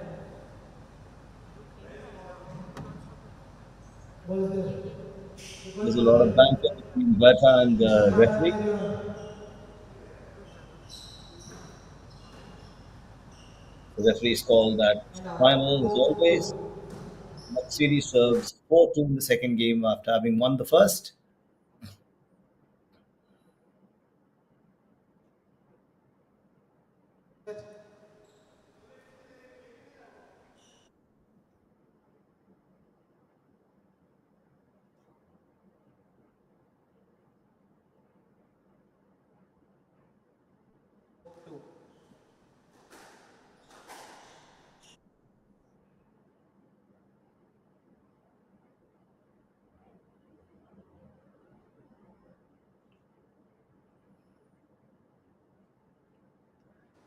Speaker 4: Ball is there. You're going
Speaker 3: There's a
Speaker 4: for the
Speaker 3: lot of
Speaker 4: player.
Speaker 3: banter between Behta and
Speaker 4: Mr.
Speaker 3: the
Speaker 4: Mehta,
Speaker 3: referee.
Speaker 4: and your
Speaker 3: The referee's called that
Speaker 4: and out.
Speaker 3: final as
Speaker 4: 4-2.
Speaker 3: always. Laksiri serves 4-2 in the second game after having won the first.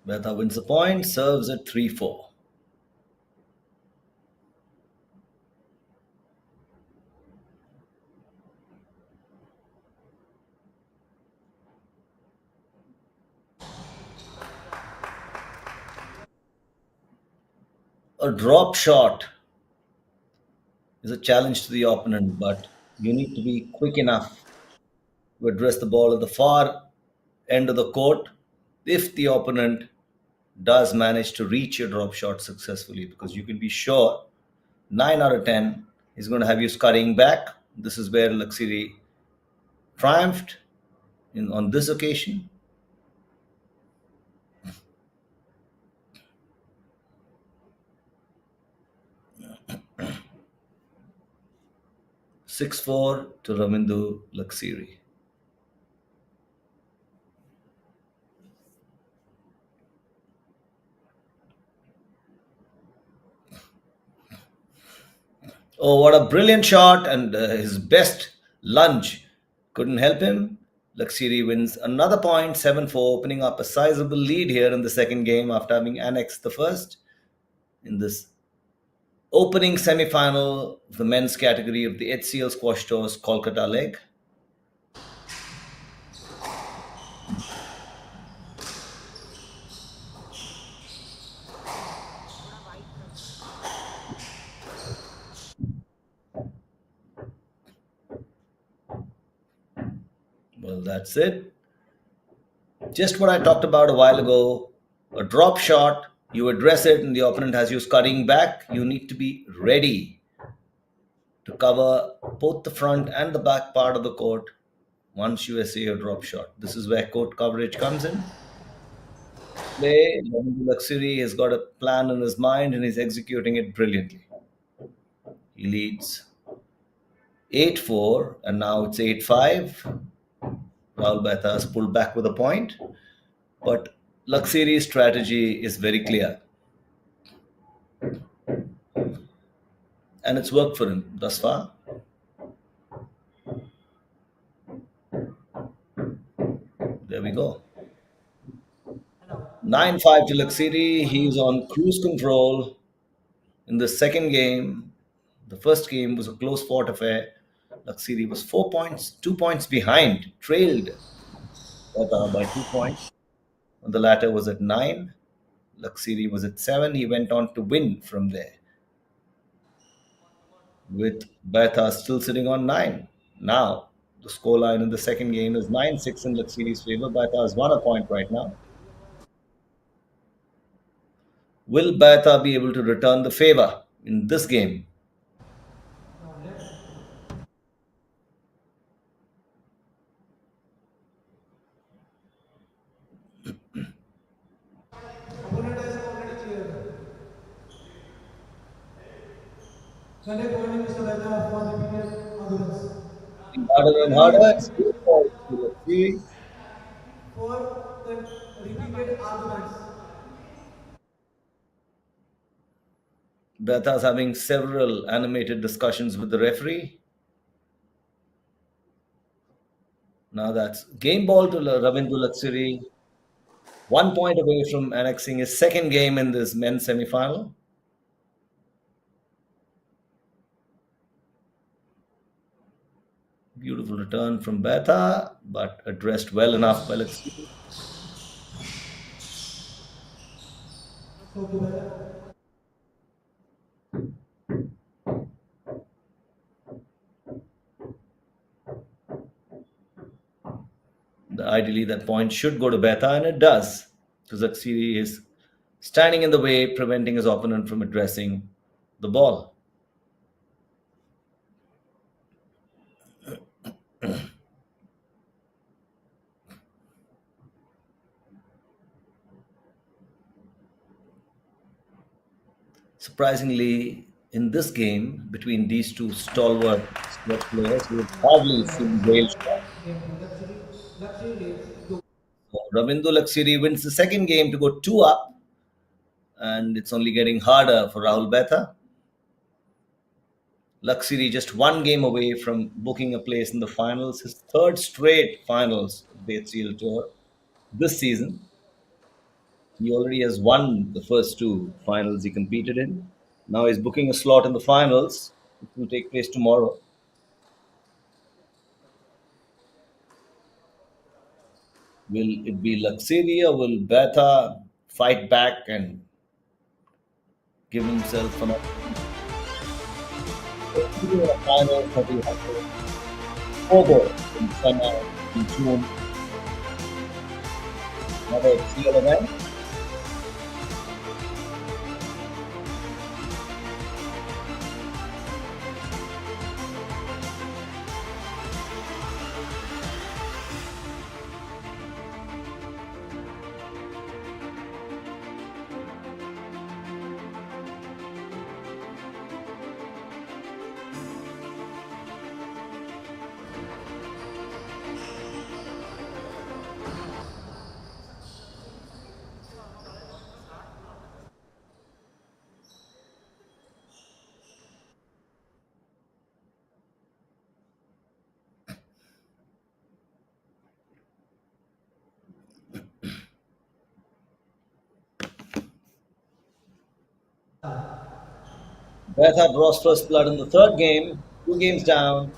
Speaker 3: Behta wins the point, serves at 3-4. A drop shot is a challenge to the opponent, but you need to be quick enough to address the ball at the far end of the court if the opponent does manage to reach your drop shot successfully, because you can be sure 9 out of 10 is going to have you scurrying back. This is where Laksiri triumphed on this occasion. 6-4 to Ravindu Laksiri. Oh, what a brilliant shot! And his best lunge couldn't help him. Laksiri wins another point, 7-4, opening up a sizable lead here in the second game after having annexed the first in this opening semi-final of the men's category of the HCL Squash Tour's Kolkata leg. Well, that's it. Just what I talked about a while ago. A drop shot, you address it, and the opponent has you scurrying back. You need to be ready to cover both the front and the back part of the court once you essay a drop shot. This is where court coverage comes in play. Ravindu Laksiri has got a plan in his mind and he's executing it brilliantly. He leads 8-4, and now it's 8-5. Rahul Mehta has pulled back with a point, but Laksiri's strategy is very clear. And it's worked for him thus far. There we go. 9-5 to Laksiri. He's on cruise control in the second game. The first game was a close fought affair. Laksiri was 4 points, 2 points behind, trailed by 2 points. The latter was at 9. Laksiri was at 7. He went on to win from there, with Betha still sitting on 9. Now, the scoreline in the second game is 9-6 in Laksiri's favor. Betha has 1 point right now. Will Betha be able to return the favor in this game?
Speaker 4: Opponent has already cleared. Connect warning Mr. Mehta for repeated arguments.
Speaker 3: Harder and harder. It's 2 points to Laksiri.
Speaker 4: For the repeated arguments.
Speaker 3: Betha's having several animated discussions with the referee. Now that's game ball to Ravindu Laksiri. 1 point away from annexing his second game in this men's semi-final. Beautiful return from Betha, but addressed well enough by Laksiri.
Speaker 4: So to Mehta.
Speaker 3: Ideally, that point should go to Betha, and it does, because Laksiri is standing in the way, preventing his opponent from addressing the ball. Surprisingly, in this game between these two stalwart Scotch players, we've hardly seen Wales shot.
Speaker 4: Game to Luxury. Luxury leads 2.
Speaker 3: So Ravindu Laksiri wins the second game to go 2 up, and it's only getting harder for Rahul Betha. Laksiri just 1 game away from booking a place in the finals, his third straight finals of the HCL Tour this season. He already has won the first 2 finals he competed in. Now he's booking a slot in the finals, which will take place tomorrow. Will it be Laksiri, or will Betha fight back and give himself an Even a final 30-100 over in semi in June, another HCL event. Betha draws first blood in the third game, 2 games down.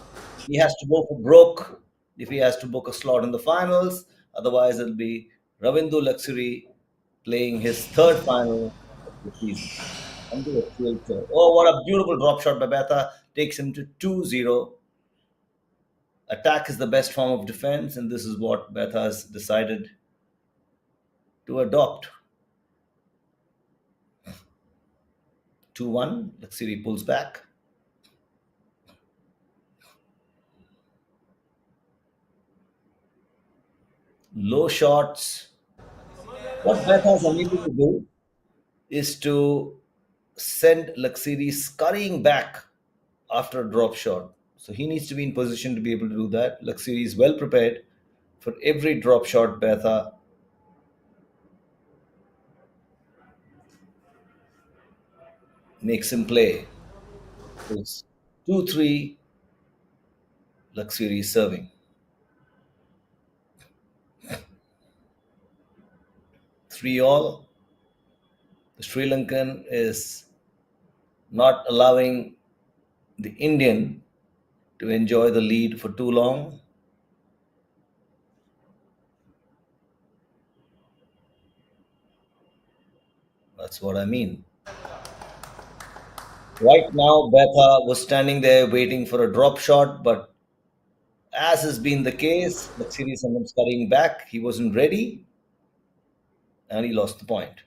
Speaker 3: He has to go for broke if he has to book a slot in the finals. Otherwise, it'll be Ravindu Laksiri playing his third final of the season. On the HCL tour. Oh, what a beautiful drop shot by Betha. Takes him to 2-0. Attack is the best form of defense, and this is what Betha has decided to adopt. 2-1. Laksiri pulls back. Low shots. What Betha is unable to do is to send Laksiri scurrying back after a drop shot. So he needs to be in position to be able to do that. Laksiri is well prepared for every drop shot Betha makes him play. It's 2-3, Laksiri is serving. 3 all. The Sri Lankan is not allowing the Indian to enjoy the lead for too long. That's what I mean. Right now, Betha was standing there waiting for a drop shot, but as has been the case, Laksiri sent him scurrying back. He wasn't ready, and he lost the point.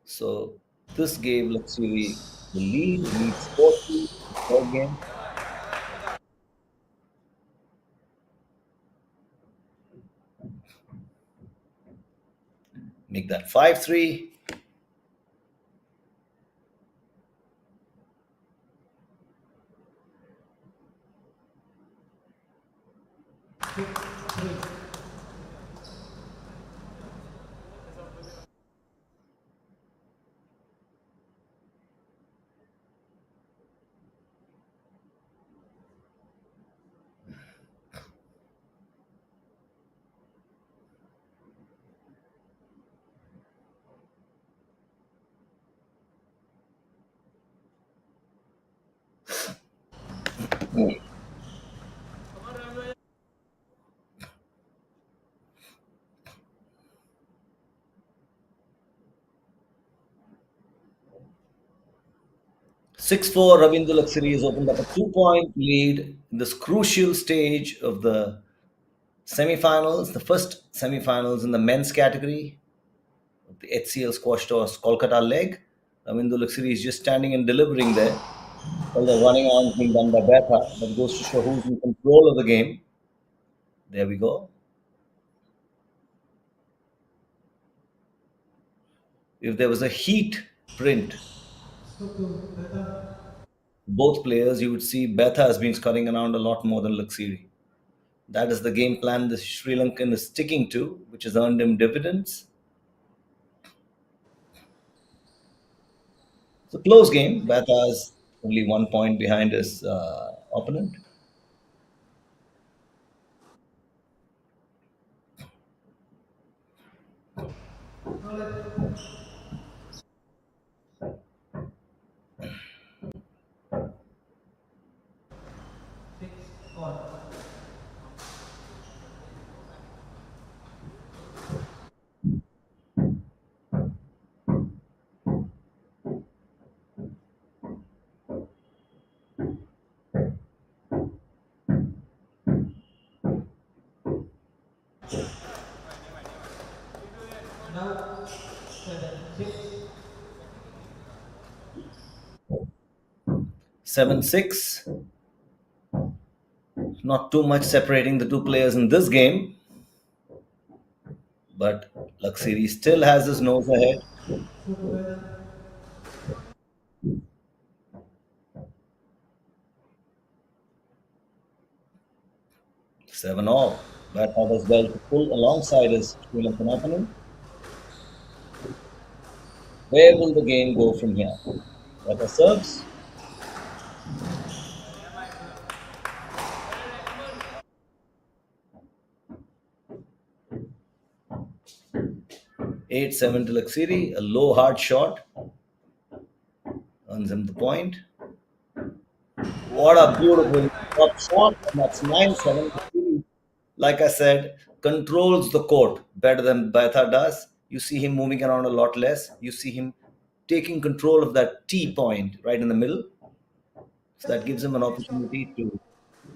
Speaker 3: So this gave Laksiri the lead. He needs 4-3 in the third game. Make that 5-3.
Speaker 4: Three.
Speaker 3: 6-4, Ravindu Laksiri has opened up a 2-point lead in this crucial stage of the semifinals, the first semifinals in the men's category of the HCL squash toss Kolkata leg. Ravindu Laksiri is just standing and delivering there. All the running on being done by Betha. That goes to show who's in control of the game. There we go. If there was a heat print,
Speaker 4: Stop to Betha.
Speaker 3: both players, you would see Betha has been scurrying around a lot more than Laksiri. That is the game plan the Sri Lankan is sticking to, which has earned him dividends. It's a close game. Betha is only 1 point behind his opponent.
Speaker 4: Knowledge. 6 all. Now 7-6.
Speaker 3: 7-6. Not too much separating the two players in this game, but Laksiri still has his nose ahead.
Speaker 4: Superman.
Speaker 3: 7-all. Bata does well to pull alongside his Sri Lankan opponent. Where will the game go from here? Bata serves. 8-7 to Laksiri. A low hard shot earns him the point. What a beautiful top shot. And that's 9-7. Laksiri, like I said, controls the court better than Bata does. You see him moving around a lot less. You see him taking control of that T point right in the middle. So that gives him an opportunity to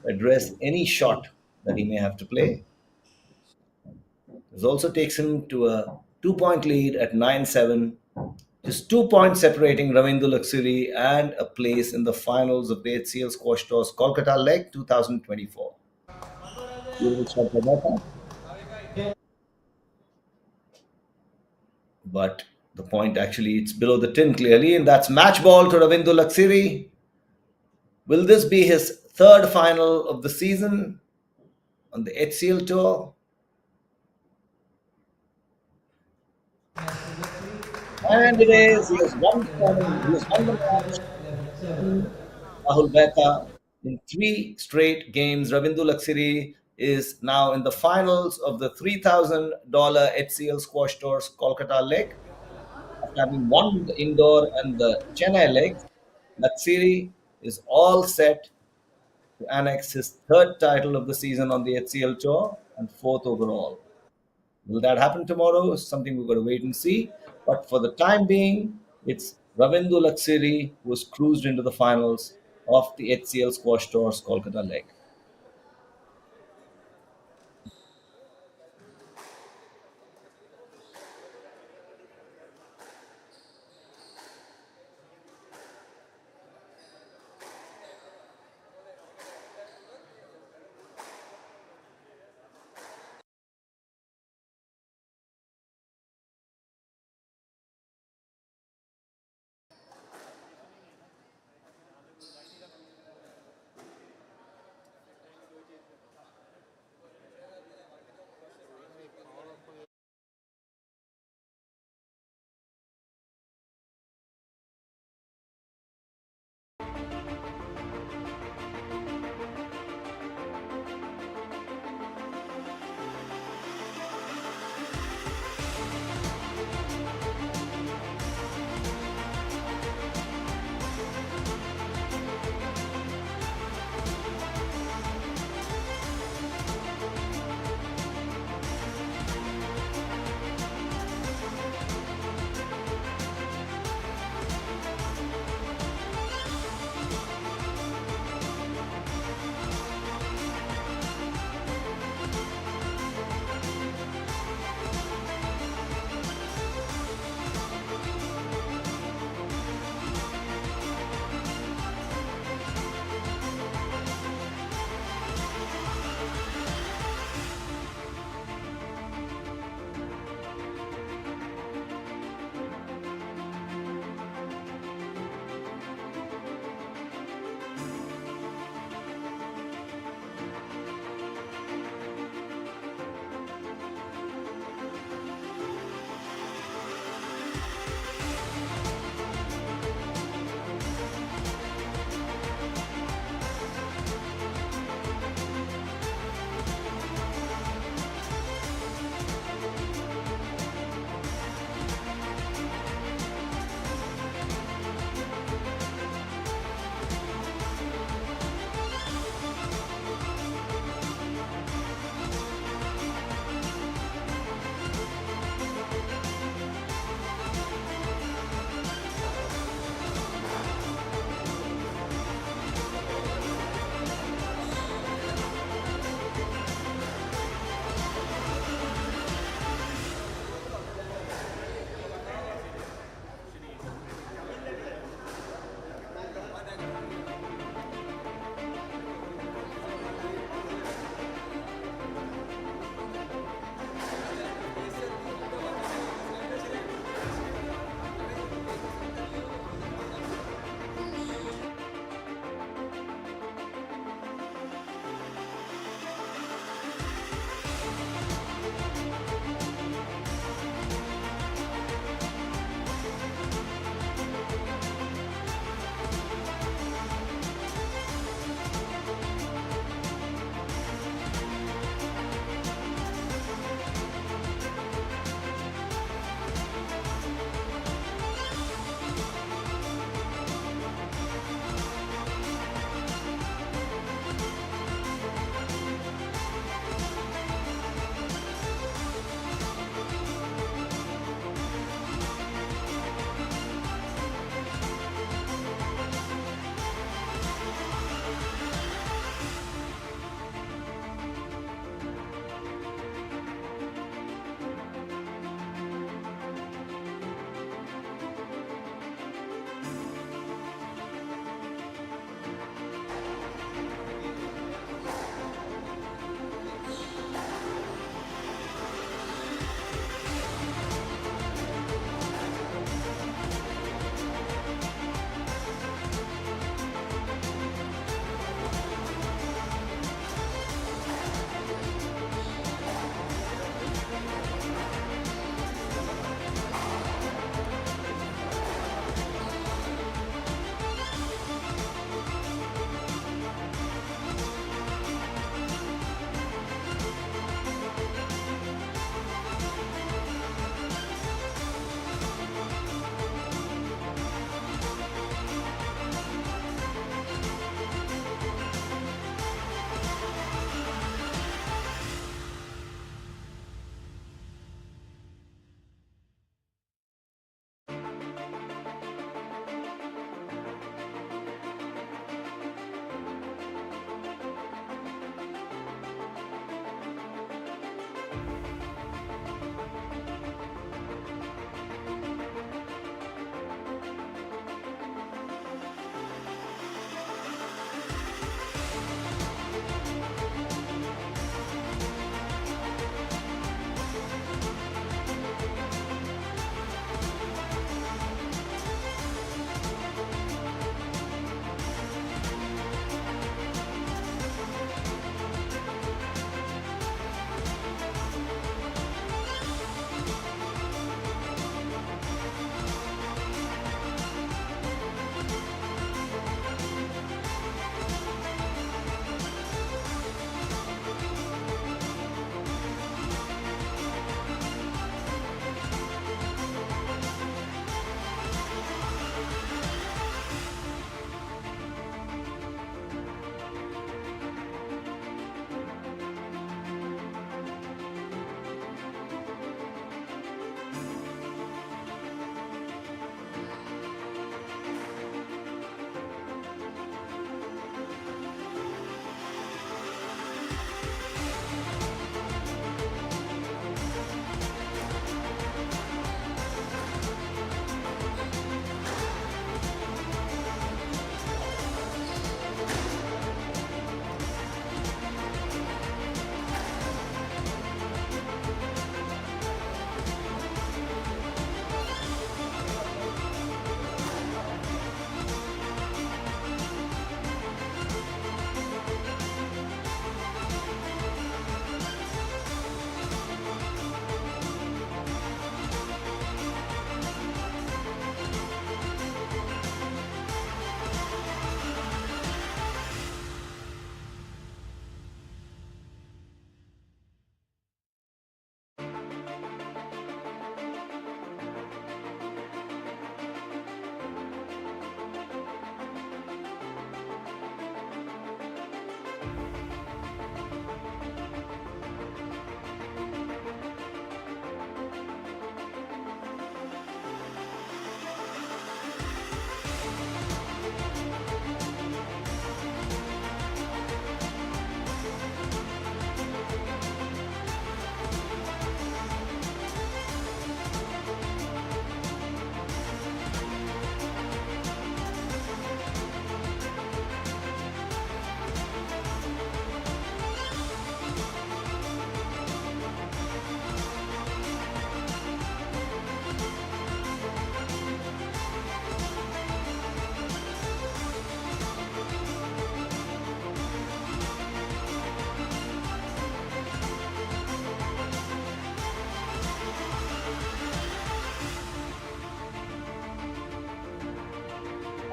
Speaker 3: address any shot that he may have to play. This also takes him to a 2 point lead at 9-7. Just 2 points separating Ravindu Laksiri and a place in the finals of the HCL Squash Tours Kolkata leg 2024. Beautiful shot by Bata. But the point actually it's below the tin clearly, and that's match ball to Ravindu Laksiri. Will this be his third final of the season on the HCL tour? And it is. He has won the tournament. He has won the match.
Speaker 4: 11-7.
Speaker 3: Rahul Mehta in three straight games. Ravindu Laksiri is now in the finals of the $3,000 HCL Squash Tours Kolkata leg. After having won the indoor and the Chennai legs, Laksiri is all set to annex his third title of the season on the HCL Tour and fourth overall. Will that happen tomorrow? Is something we've got to wait and see. But for the time being, it's Ravindu Laksiri who has cruised into the finals of the HCL Squash Tours Kolkata leg.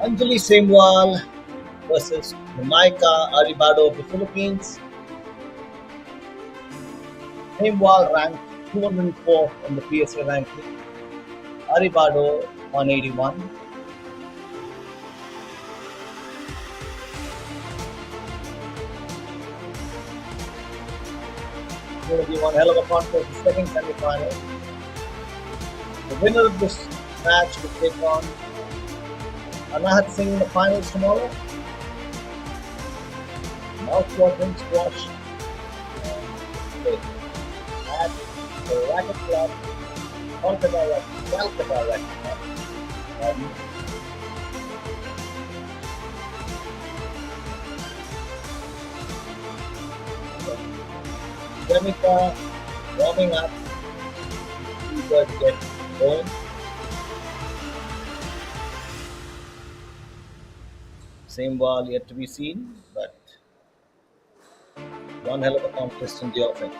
Speaker 3: Anjali Semwal versus Jamaica Aribado of the Philippines. Semwal ranked 204th on the PSA ranking. Aribado 181. It's going to be one hell of a contest, the second semi-final. The winner of this match will take on Anahat Singh in the finals tomorrow. Mouthwatering squash at the Racket Club, Kolkata Racket Club. Jamaica warming up, eager to get going. Same ball yet to be seen, but one hell of a contest in the offing.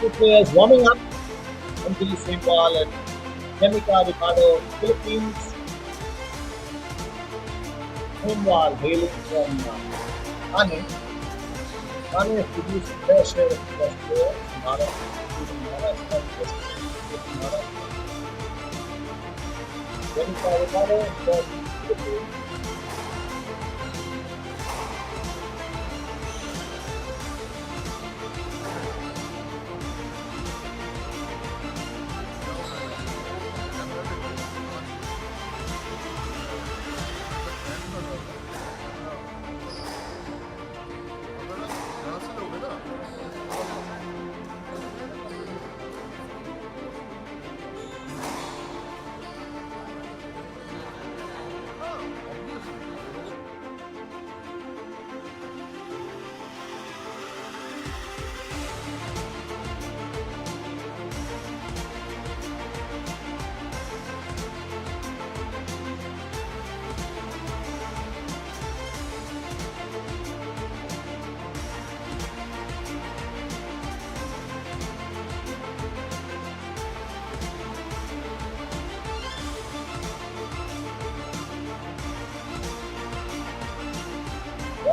Speaker 3: Two players warming up. Anjali Semwal and Jamaica Ricardo, Philippines. Semwal hailing from Thane. Thane has produced a fair share of the best players. Jamaica Ricardo from Philippines.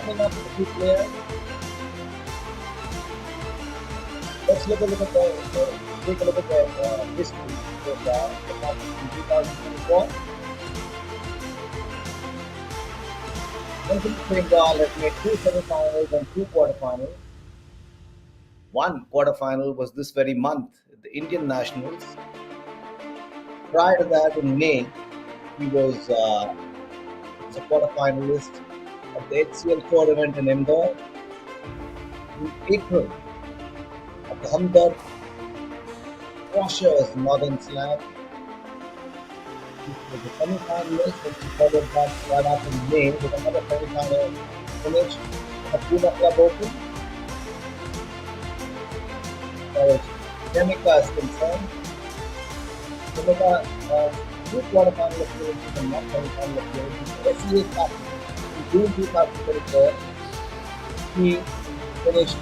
Speaker 3: Coming up with the two players, let's take a look at the history so far. In 2024, Anahat Singh has made two semi-finals and two quarterfinals. One quarterfinal was this very month, the Indian Nationals. Prior to that, in May, he was a quarterfinalist at the HCL tournament in Indore. In April, at the Hamdard Squashers Northern Slam, he was a semi-finalist, and he followed that right up in May with another semi-final finish at the Pune Club Open. As far as Jamaica is concerned, Jamaica has two quarterfinal appearances and one semi-final appearance. The SEA Cup in June 2024, he finished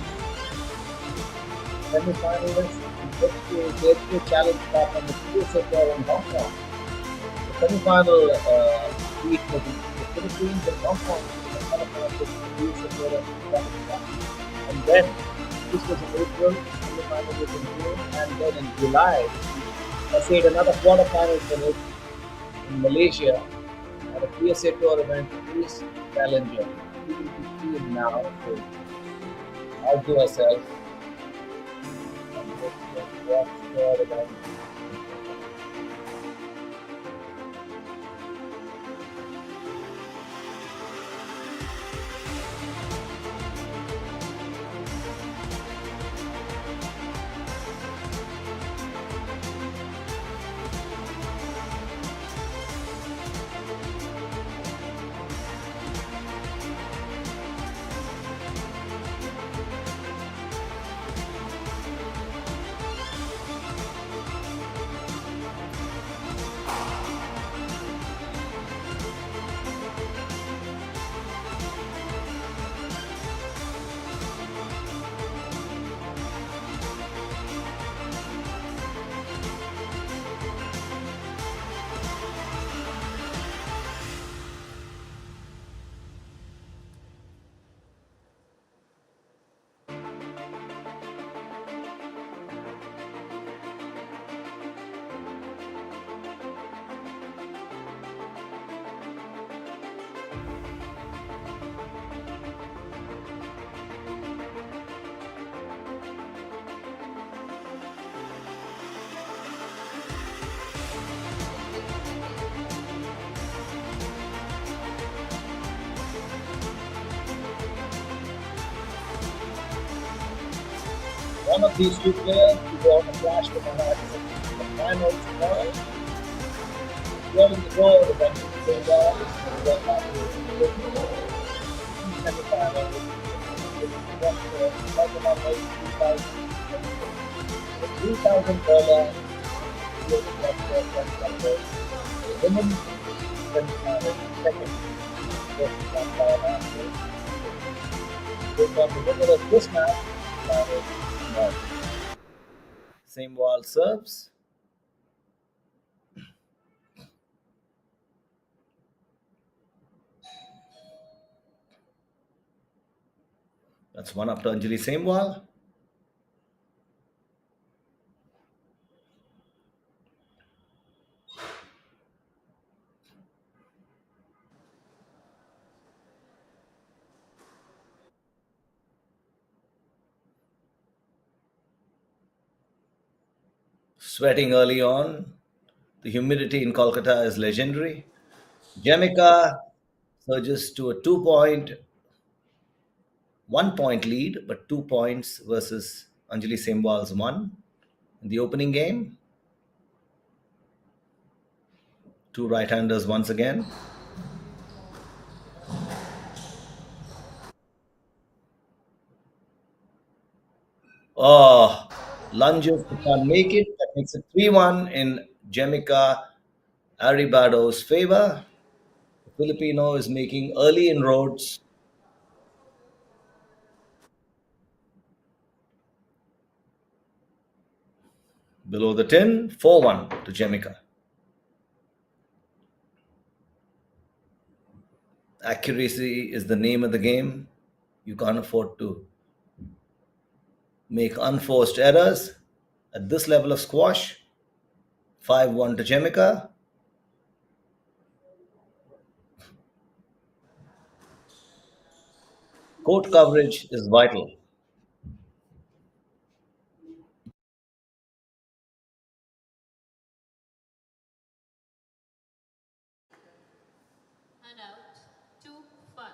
Speaker 3: semi-finalist and HCL Challenge Cup on the PSA Tour in Hong Kong. The semi-final beat was the Philippines and Hong Kong in the qualifiers with the PSA Tour Challenge Cup. And then, this was in April, the semi-final was in June, and then in July, he essayed another quarterfinal finish in Malaysia at a PSA Tour event, East Challenger. We will be seeing now, so outdo ourselves and let's watch the event. One of these two players will go on a flash to Anahat Singh in the finals tomorrow. During the goal, the Ravindu Laksiri will go back to the semi-finals. The $3,000 women's semi-final second versus Anahat Singh. Based on the winner of this match, finals tomorrow. Same wall serves. That's one up to Anjali Samewal. Sweating early on. The humidity in Kolkata is legendary. Jamaica surges to a 1 point lead, but 2 points versus Anjali Samewal's 1 in the opening game. Two right-handers once again. Oh, lunges can't make it. That makes it 3-1 in Jamaica Aribado's favor. The Filipino is making early inroads. Below the tin, 4-1 to Jamaica. Accuracy is the name of the game. You can't afford to make unforced errors at this level of squash. 5-1 to Jamaica. Court coverage is vital.
Speaker 1: And out. 2-1.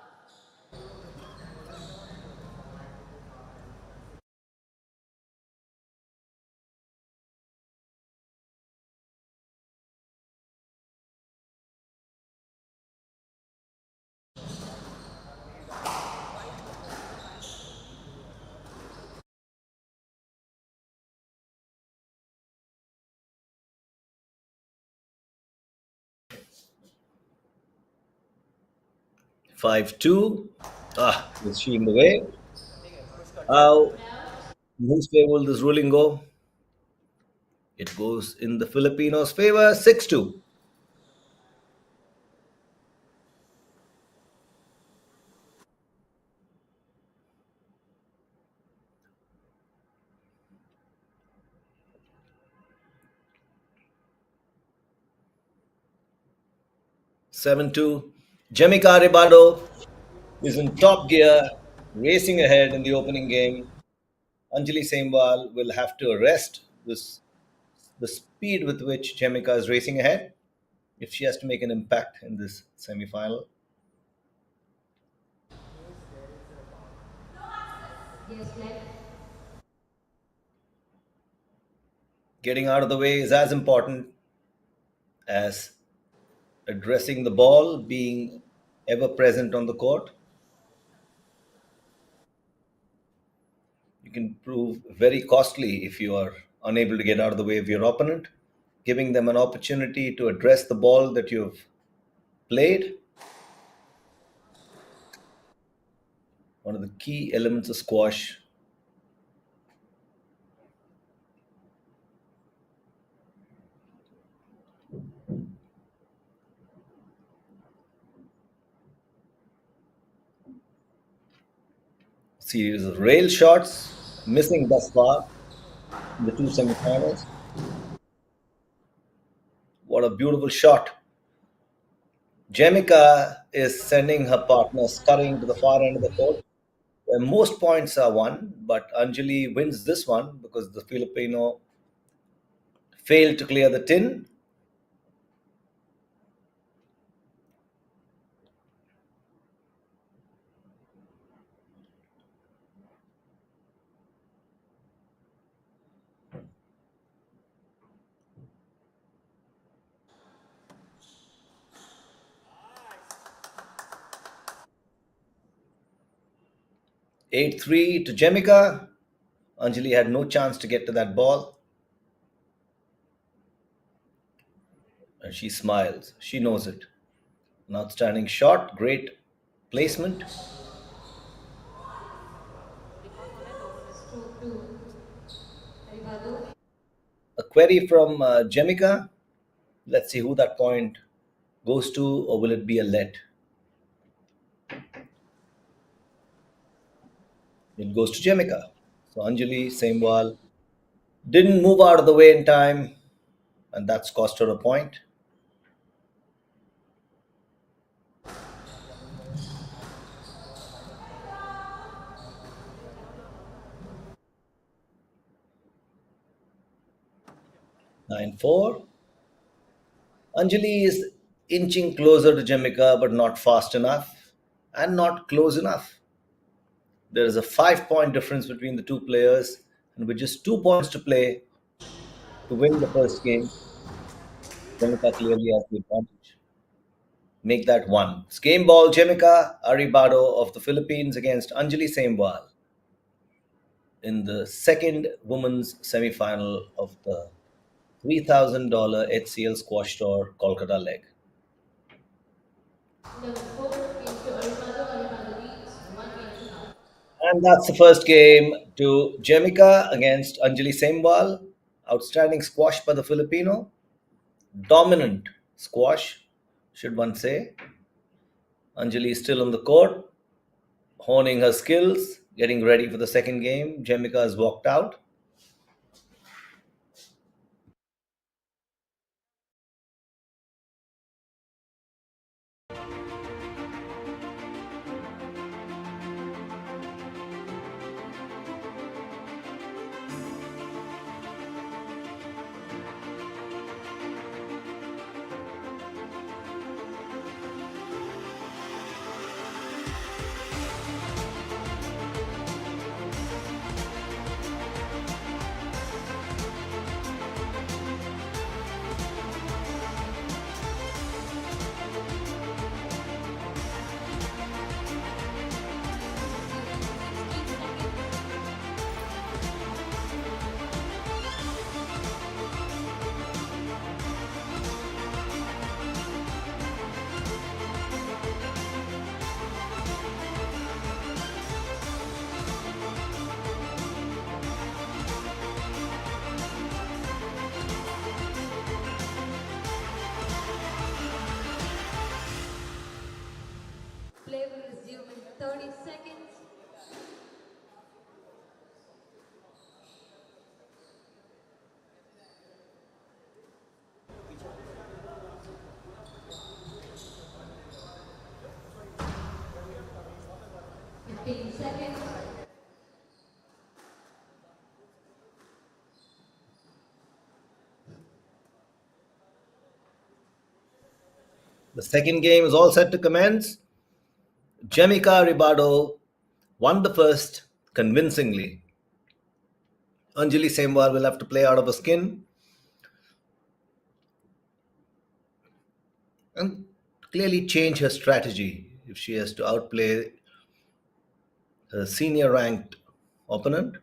Speaker 3: 5-2. Is she in the way? How,
Speaker 1: And out.
Speaker 3: in whose favor will this ruling go? It goes in the Filipinos' favor. 6-2. 7-2. Jamaica Aribado is in top gear, racing ahead in the opening game. Anjali Sembal will have to arrest the speed with which Jamaica is racing ahead if she has to make an impact in this semi-final.
Speaker 1: Yes, left.
Speaker 3: Getting out of the way is as important as addressing the ball, being ever present on the court. You can prove very costly if you are unable to get out of the way of your opponent. Giving them an opportunity to address the ball that you've played, one of the key elements of squash. Series of rail shots, missing thus far in the two semifinals. What a beautiful shot. Jamaica is sending her partner scurrying to the far end of the court, where most points are won, but Anjali wins this one because the Filipino failed to clear the tin. 8-3 to Jamaica. Anjali had no chance to get to that ball. And she smiles. She knows it. An outstanding shot, great placement.
Speaker 1: Stroke 2. Aribado.
Speaker 3: A query from Jamaica. Let's see who that point goes to, or will it be a let? It goes to Jamaica. So Anjali Saimwal didn't move out of the way in time, and that's cost her a point. Nine four. Anjali is inching closer to Jamaica, but not fast enough and not close enough. There is a 5 point difference between the two players, and with just 2 points to play to win the first game, Jamaica clearly has the advantage. Make that one. It's game ball, Jamaica Aribado of the Philippines against Anjali Saimwal in the second women's semi-final of the $3,000 HCL Squash Tour Kolkata leg.
Speaker 1: Level 4. Game to Aribado. Aribado leads. 1 game to now.
Speaker 3: And that's the first game to Jamaica against Anjali Saimwal. Outstanding squash by the Filipino. Dominant squash, should one say. Anjali is still on the court. honing her skills, getting ready for the second game. Jemika has walked out.
Speaker 1: Play will resume in 30 seconds. Fifteen seconds.
Speaker 3: The second game is all set to commence. Jemika Ribado won the first convincingly. Anjali Semwar will have to play out of her skin and clearly change her strategy if she has to outplay her senior ranked opponent.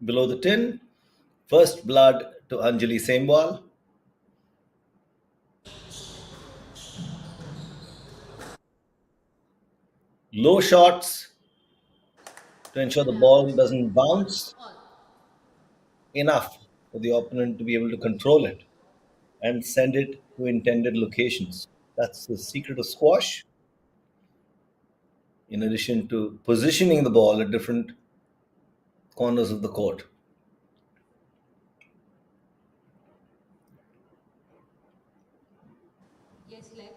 Speaker 3: Below the tin, first blood to Anjali Semwal. Low shots to ensure the ball doesn't bounce enough for the opponent to be able to control it and send it to intended locations. That's the secret of squash. In addition to positioning the ball at different corners of the court.
Speaker 1: Yes, leg.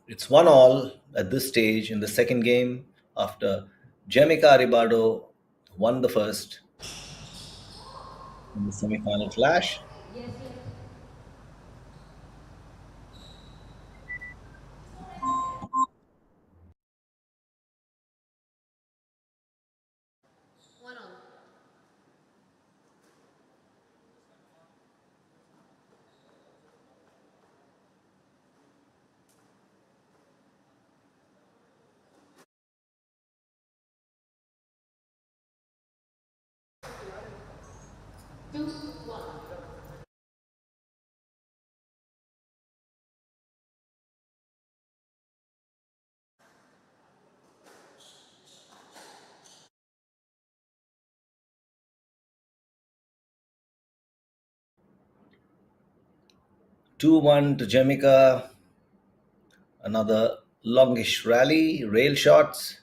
Speaker 3: It's 1-all at this stage in the second game after Jemika Ribado won the first in the semi-final clash.
Speaker 1: Yes, leg. One on. 2-1.
Speaker 3: Two one to Jemika. Another longish rally, rail shots.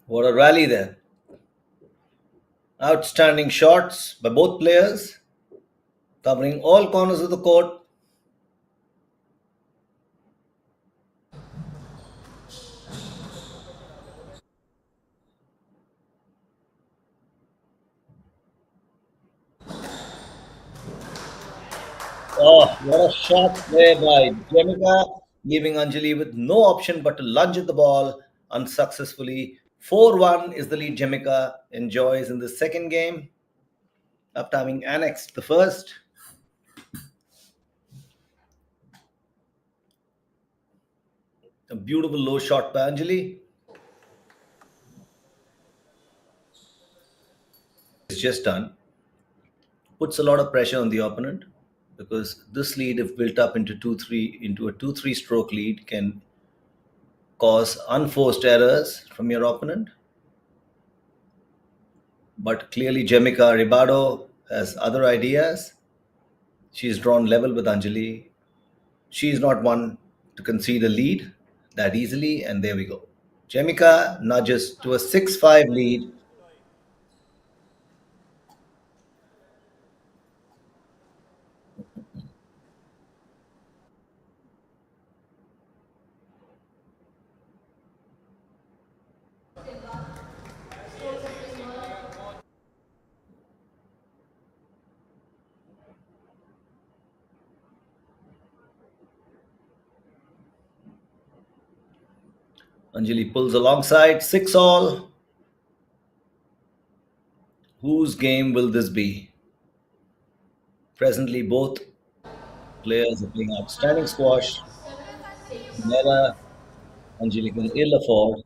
Speaker 3: What a rally there. Outstanding shots by both players, covering all corners of the court. Oh, what a shot there by Jemica, leaving Anjali with no option but to lunge at the ball unsuccessfully. 4-1 is the lead Jemica enjoys in the second game after having annexed the first. A beautiful low shot by Anjali. It's just done. Puts a lot of pressure on the opponent because this lead, if built up into 2-3 into a 2-3 stroke lead, can cause unforced errors from your opponent. But clearly, Jemica Ribado has other ideas. She's drawn level with Anjali. She's not one to concede a lead that easily, and there we go. Jemica nudges to a 6-5 lead. Anjali pulls alongside, 6 all. Whose game will this be? Presently, both players are playing outstanding squash. Mera Anjali can ill afford.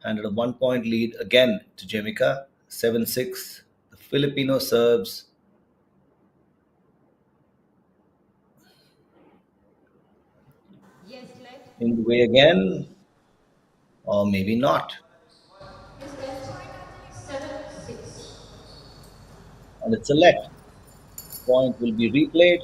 Speaker 3: Handed a 1 point lead again to Jemica, 7-6. The Filipino serves in the way again, or maybe not.
Speaker 1: His best 7-6.
Speaker 3: And it's a let. Point will be replayed.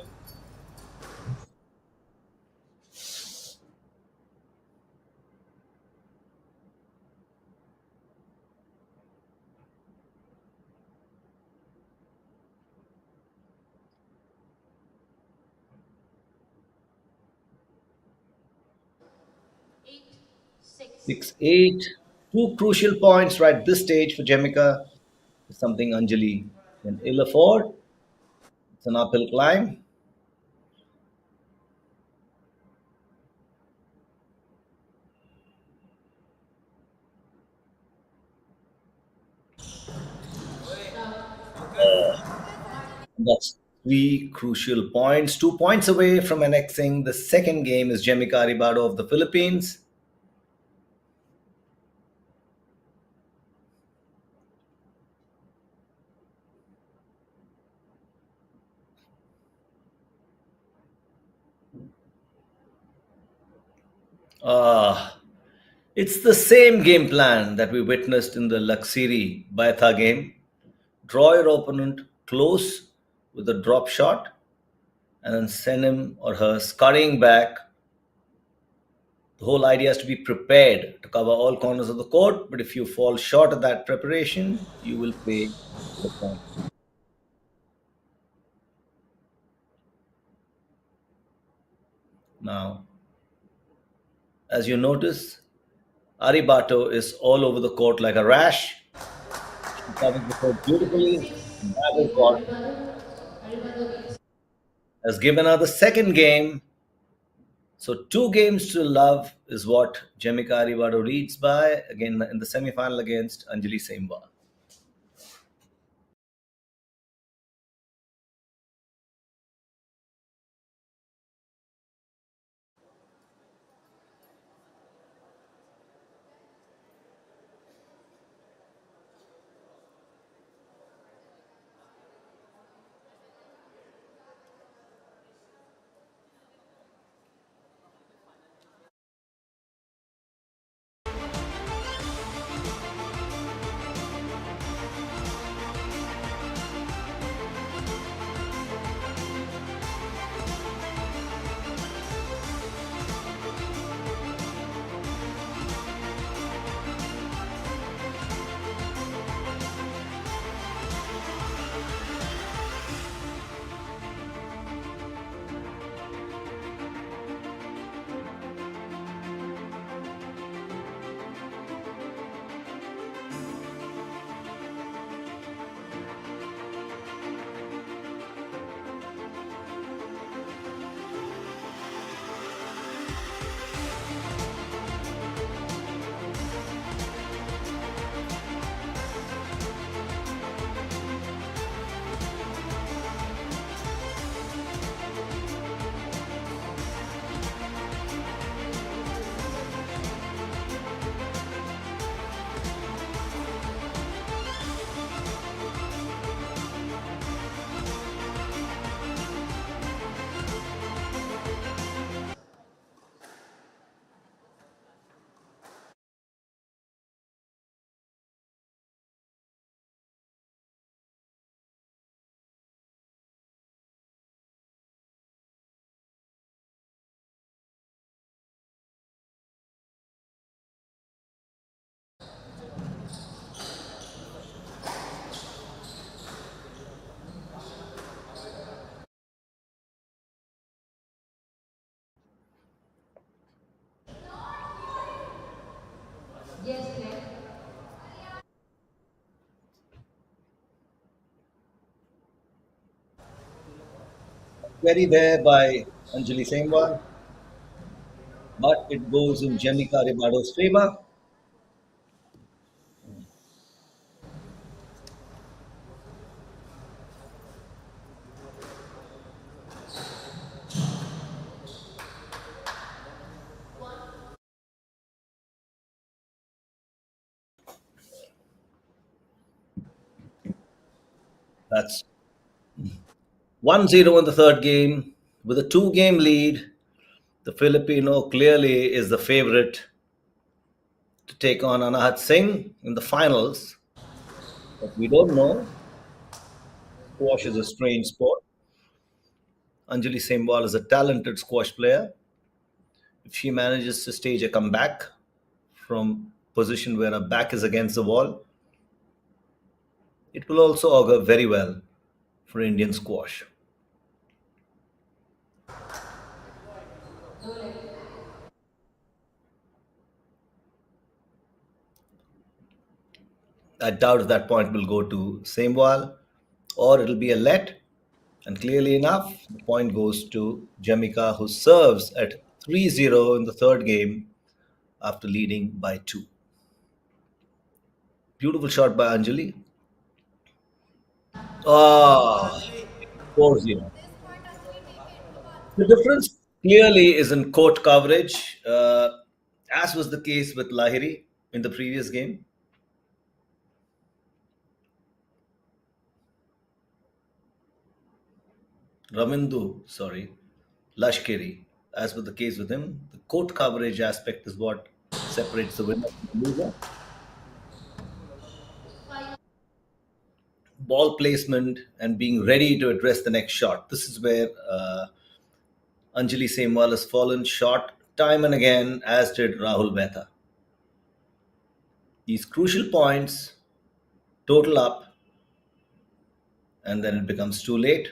Speaker 1: Eight, six.
Speaker 3: 6-8. Two crucial points right this stage for Jemica. Something Anjali can ill afford. It's an uphill climb. That's three crucial points. 2 points away from annexing the second game is Jemica Aribado of the Philippines. Ah, it's the same game plan that we witnessed in the Laksiri Baitha game. Draw your opponent close with a drop shot and then send him or her scurrying back. The whole idea is to be prepared to cover all corners of the court, but if you fall short of that preparation, you will pay the point. Now, as you notice, Aribato is all over the court like a rash. She covers the court beautifully.
Speaker 1: 6.
Speaker 3: And that is
Speaker 1: Lead to
Speaker 3: what
Speaker 1: Aribado. Aribado leads.
Speaker 3: has given her the second game. So 2 games to love is what Jemica Aribado leads by, again in the semi-final against Anjali Semba. Very there by Anjali Sainwal, but it goes in Jemica Ribado's favor. That's 1-0 in the third game. With a two-game lead, the Filipino clearly is the favorite to take on Anahat Singh in the finals. But we don't know. Squash is a strange sport. Anjali Sembal is a talented squash player. If she manages to stage a comeback from position where her back is against the wall, it will also augur very well for Indian squash. I doubt if that point will go to Sembal or it'll be a let. And clearly enough, the point goes to Jamika, who serves at 3-0 in the third game after leading by two. Beautiful shot by Anjali. Ah, 4-0. The difference clearly is in court coverage, as was the case with Lahiri in the previous game. Lashkari, as was the case with him. The court coverage aspect is what separates the winner from the loser. Ball placement and being ready to address the next shot. This is where Anjali Semwal has fallen short time and again, as did Rahul Mehta. These crucial points total up, and then it becomes too late.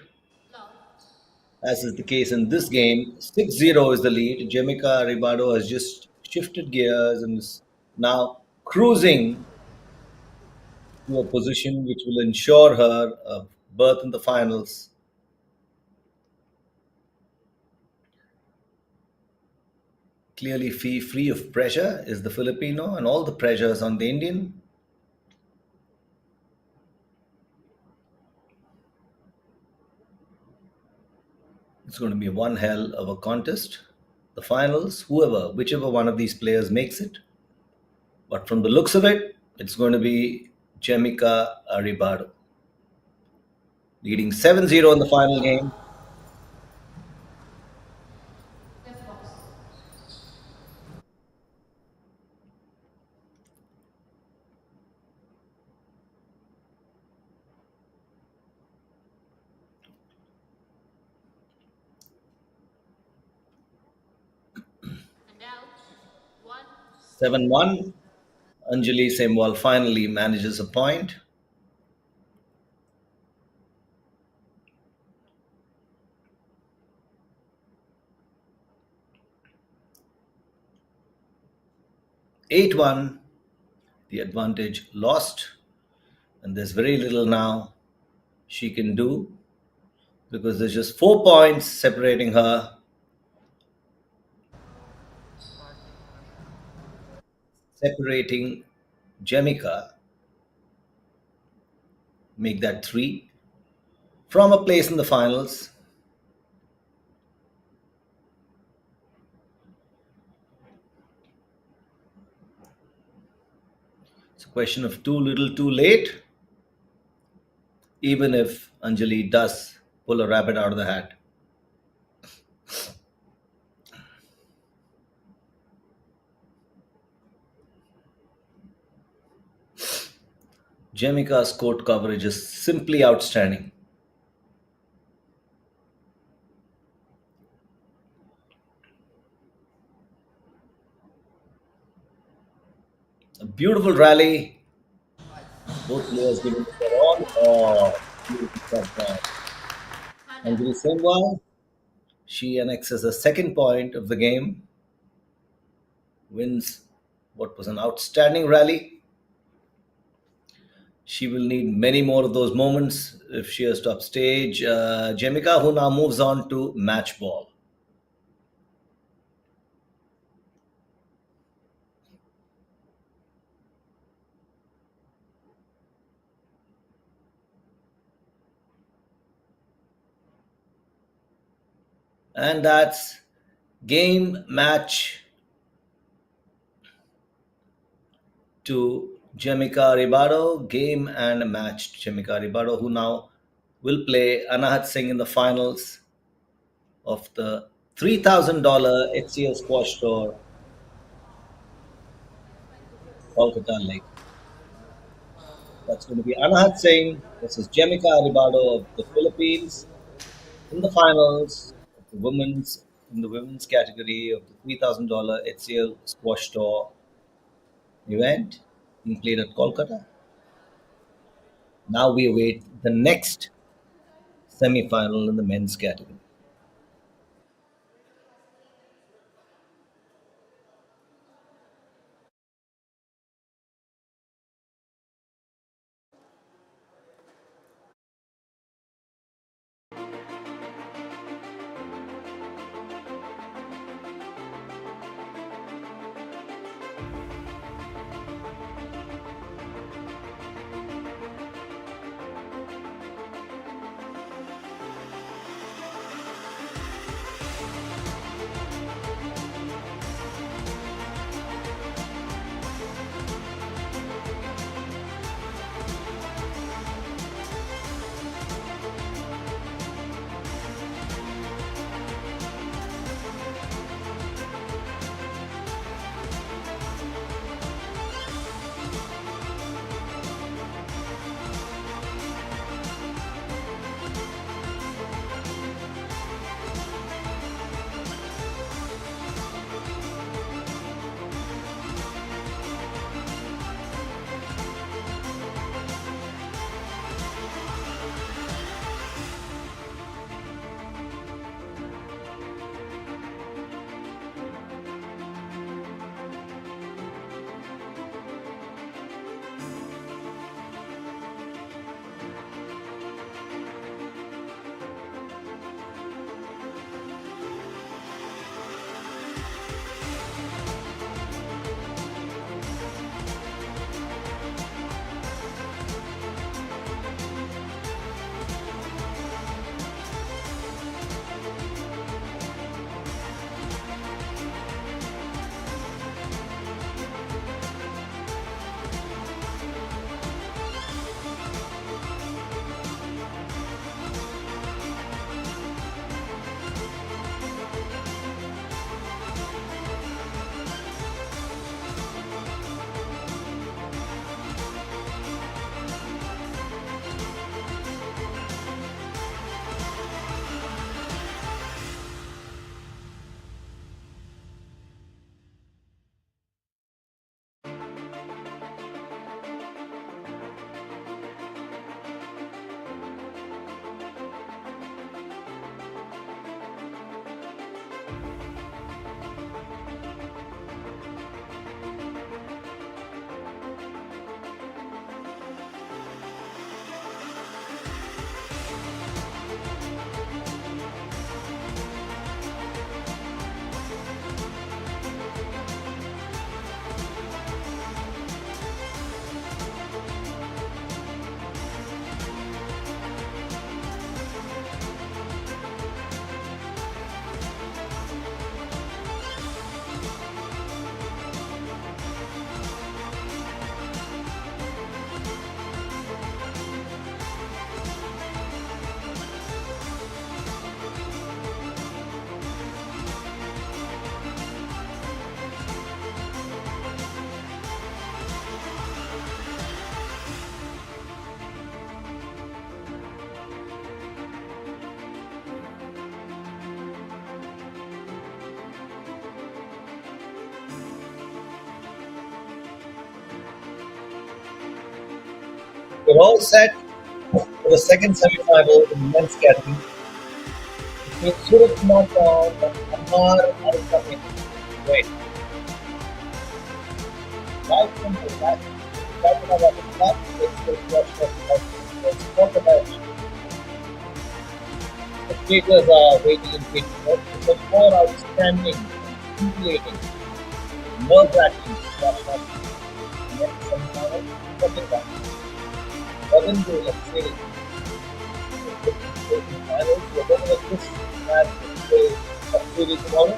Speaker 3: As is the case in this game, 6-0 is the lead. Jemica Ribado has just shifted gears and is now cruising to a position which will ensure her a berth in the finals. Clearly free of pressure is the Filipino, and all the pressure is on the Indian. It's going to be one hell of a contest. The finals, whichever one of these players makes it. But from the looks of it, it's going to be Jemica Aribado, leading 7-0 in the final game.
Speaker 1: And now, 1.
Speaker 3: 7-1. Anjali Semwal finally manages a point. Eight one, the advantage lost, and there's very little now she can do because there's just 4 points separating her, separating Jemica, make that three from a place in the finals. It's a question of too little, too late, even if Anjali does pull a rabbit out of the hat. Jemica's court coverage is simply outstanding. A beautiful rally. Both players giving it their all. Oh, beautiful shot by Anjali Sembwal. She annexes the second point of the game, wins what was an outstanding rally. She will need many more of those moments if she has to upstage. Jamika, who now moves on to match ball. And that's game match to Jamika Ribado. Game and match to Jamika Ribado, who now will play Anahat Singh in the finals of the $3,000 HCL squash tour, Kolkata Lake. That's going to be Anahat Singh versus Jamika Ribado of the Philippines in the finals of the women's category of the $3,000 HCL squash tour event being played at Kolkata. Now we await the next semi-final in the men's category. We're all set for the second semi-final in the men's category between Suraj Kumar and Anahat Singh. Wait. Live from the match, Kolkata, it's the match.
Speaker 5: Skaters are waiting in wait for some more outstanding, scintillating, nerve-wracking squash matches. Next semi-final, second round. Ravindu Laksiri is looking to finals. We're going to this match with Laksiri tomorrow.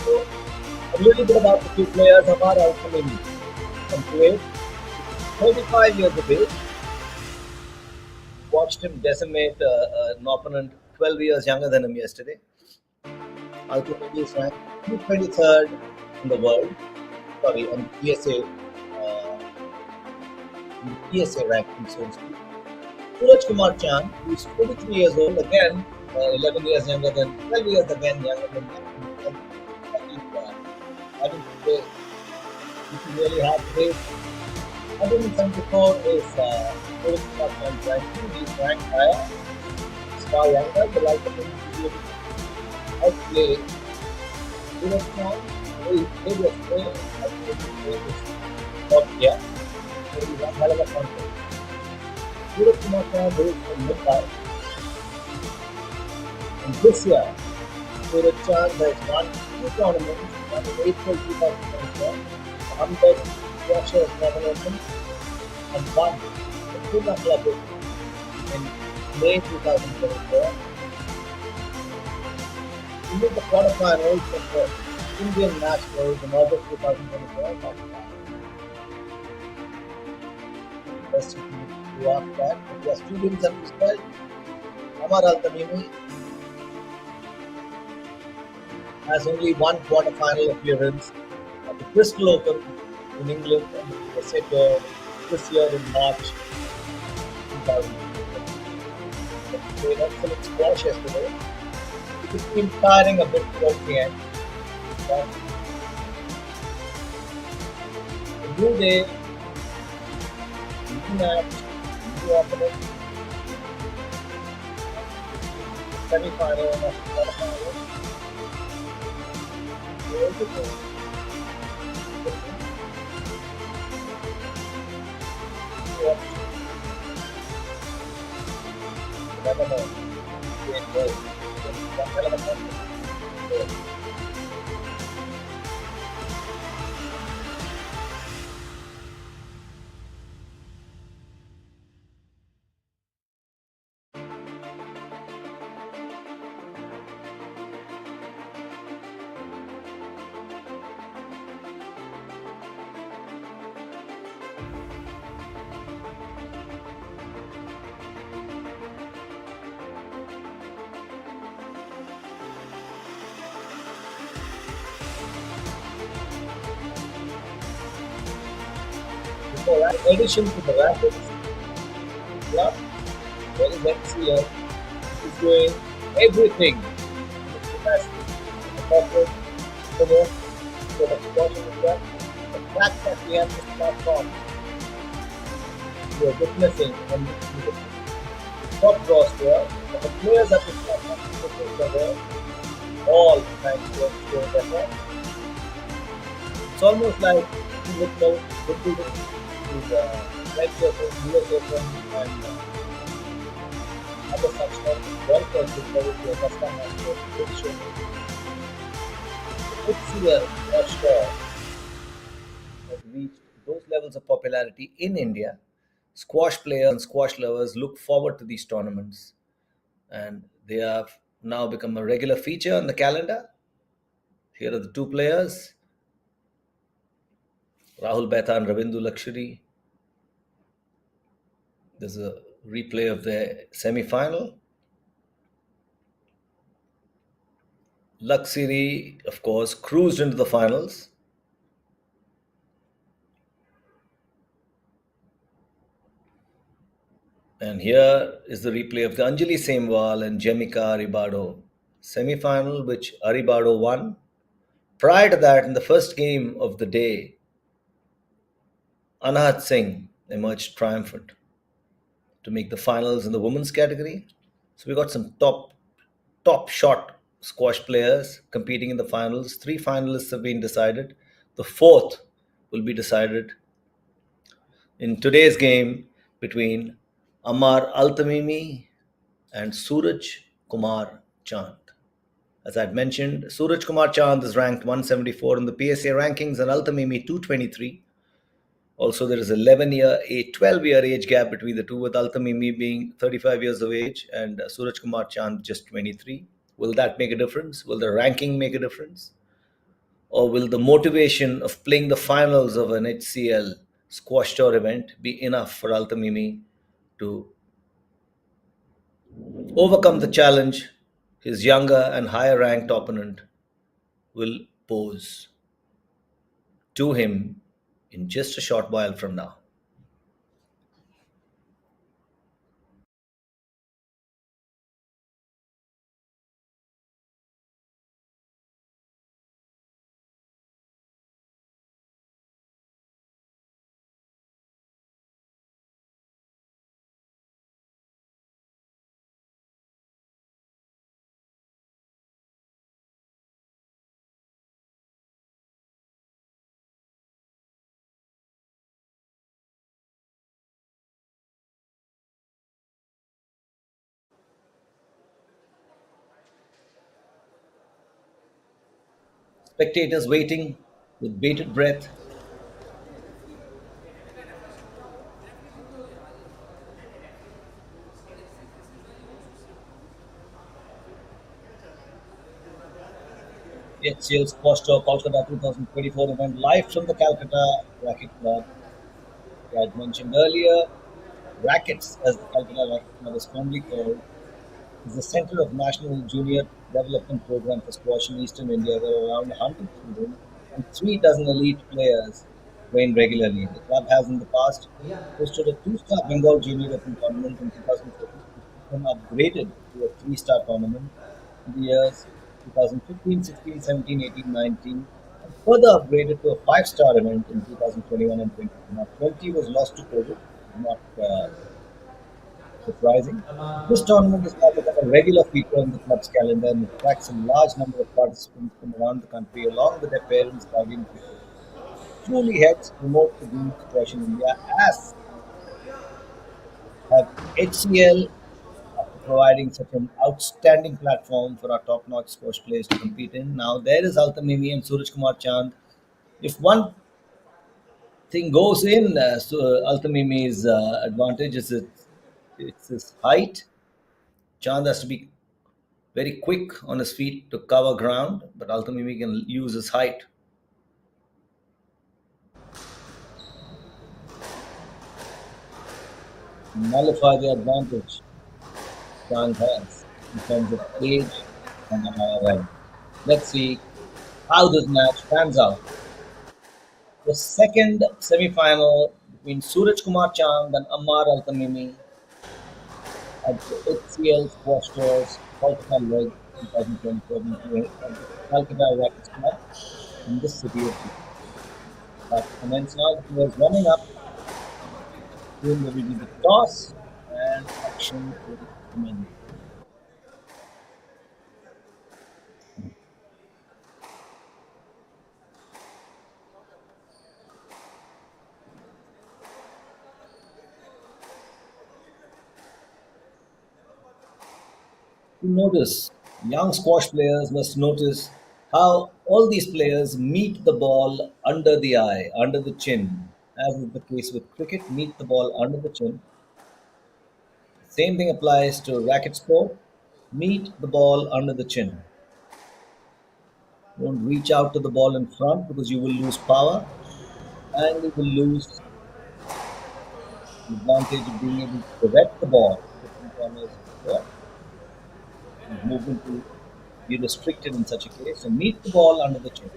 Speaker 5: So, a little bit about the two players. Anahat Singh from Kuwait, 35 years of age. Watched him decimate an opponent 12 years younger than him yesterday. Ultimately, is ranked 223rd in the world. Sorry, on PSA ranking, so to speak. Suraj Kumar Chan, who is 43 years old, again 11 years younger than, 12 years again younger than him. I think today, this is really hard to raise. 174 is Suraj Kumar Chan's ranking. He is ranked higher. He's far younger, but ultimately he will outplay Suraj Kumar. He will play, I think he will play top tier. So he's a hell of a confidence. Suraj Kumar Chan is from Mumbai. And this year, Suraj Chan has won two tournaments, one in April 2024, Anahat Singh tournament, and one the Pune Club in May 2024. He made the quarterfinals of the Indian Nationals in August 2024. Best to ask that. If you are students at this point, Anahat Singh has only one quarter-final appearance at the Bristol Open in England and the USA Tour this year in March 2020. They played excellent squash yesterday. It became tiring a bit towards the end. But a new day, new match, new opponent, semi-final and quarter-final. Never know. So, in addition to the Rapids club, there is HCL, which is doing everything in its capacity in the corporate, promote, so the squash in India. The fact that we have this platform, we are witnessing and the top draws there, but the players at this platform, are there, all trying to show their. It's almost like you would know what to do. French Open, US Open, and other such World Cup with Augusta National, which HCL for sure has reached those levels of popularity in India. Squash players and squash lovers look forward to these tournaments, and they have now become a regular feature on the calendar. Here are the two players, Rahul Mehta and Ravindu Laksiri. There's a replay of the semi-final. Laksiri, of course, cruised into the finals. And here is the replay of the Anjali Semwal and Jemica Aribado semi-final, which Aribado won. Prior to that, in the first game of the day, Anahat Singh emerged triumphant to make the finals in the women's category. So we got some top shot squash players competing in the finals. 3 finalists have been decided. The fourth will be decided in today's game between Amar Altamimi
Speaker 3: and Suraj Kumar Chand. As I'd mentioned, Suraj Kumar Chand is ranked 174 in the PSA rankings and Altamimi 223. Also, there is 12-year age gap between the two, with Altamimi being 35 years of age and Suraj Kumar Chand just 23. Will that make a difference? Will the ranking make a difference? Or will the motivation of playing the finals of an HCL squash tour event be enough for Altamimi to overcome the challenge his younger and higher ranked opponent will pose to him in just a short while from now? Spectators waiting with bated breath. HCL Squash Tour Kolkata 2024 event live from the Calcutta Racket Club. As I mentioned earlier, Rackets, as the Calcutta Racket Club is fondly called, is the center of national junior development program for squash in eastern India, where around 100 children and 3 dozen elite players train regularly. The club has in the past hosted a two-star Bengal Junior Open tournament in 2014, which became upgraded to a three-star tournament in the years 2015, 16, 17, 18, 19, and further upgraded to a five-star event in 2021 and 22. Now, 20 was lost to COVID, not surprising. This tournament has now become a regular feature in the club's calendar and attracts a large number of participants from around the country, along with their parents, guardian tutors. Truly helps promote the game of squash in India, as have HCL, after providing such an outstanding platform for our top-notch squash players to compete in. Now there is Altamimi and Suraj Kumar Chand. If one thing goes in, Altamimi's advantage is it's his height. Chand has to be very quick on his feet to cover ground, but ultimately he can use his height. Nullify the advantage Chand has in terms of age and rank. Let's see how this match pans out. The second semi-final between Suraj Kumar Chand and Ammar Altamimi at the HCL Squash Tours Kolkata Leg 2024 at the Calcutta Rackets Club in the city of Jica. But commence now. The players warming up. Soon there will be the toss and action will commence. To notice, young squash players must notice how all these players meet the ball under the eye, under the chin. As is the case with cricket, meet the ball under the chin. Same thing applies to racket sport. Meet the ball under the chin. Don't reach out to the ball in front because you will lose power and you will lose the advantage of being able to direct the ball to different corners of the court. Movement will be restricted in such a case. So meet the ball under the chin.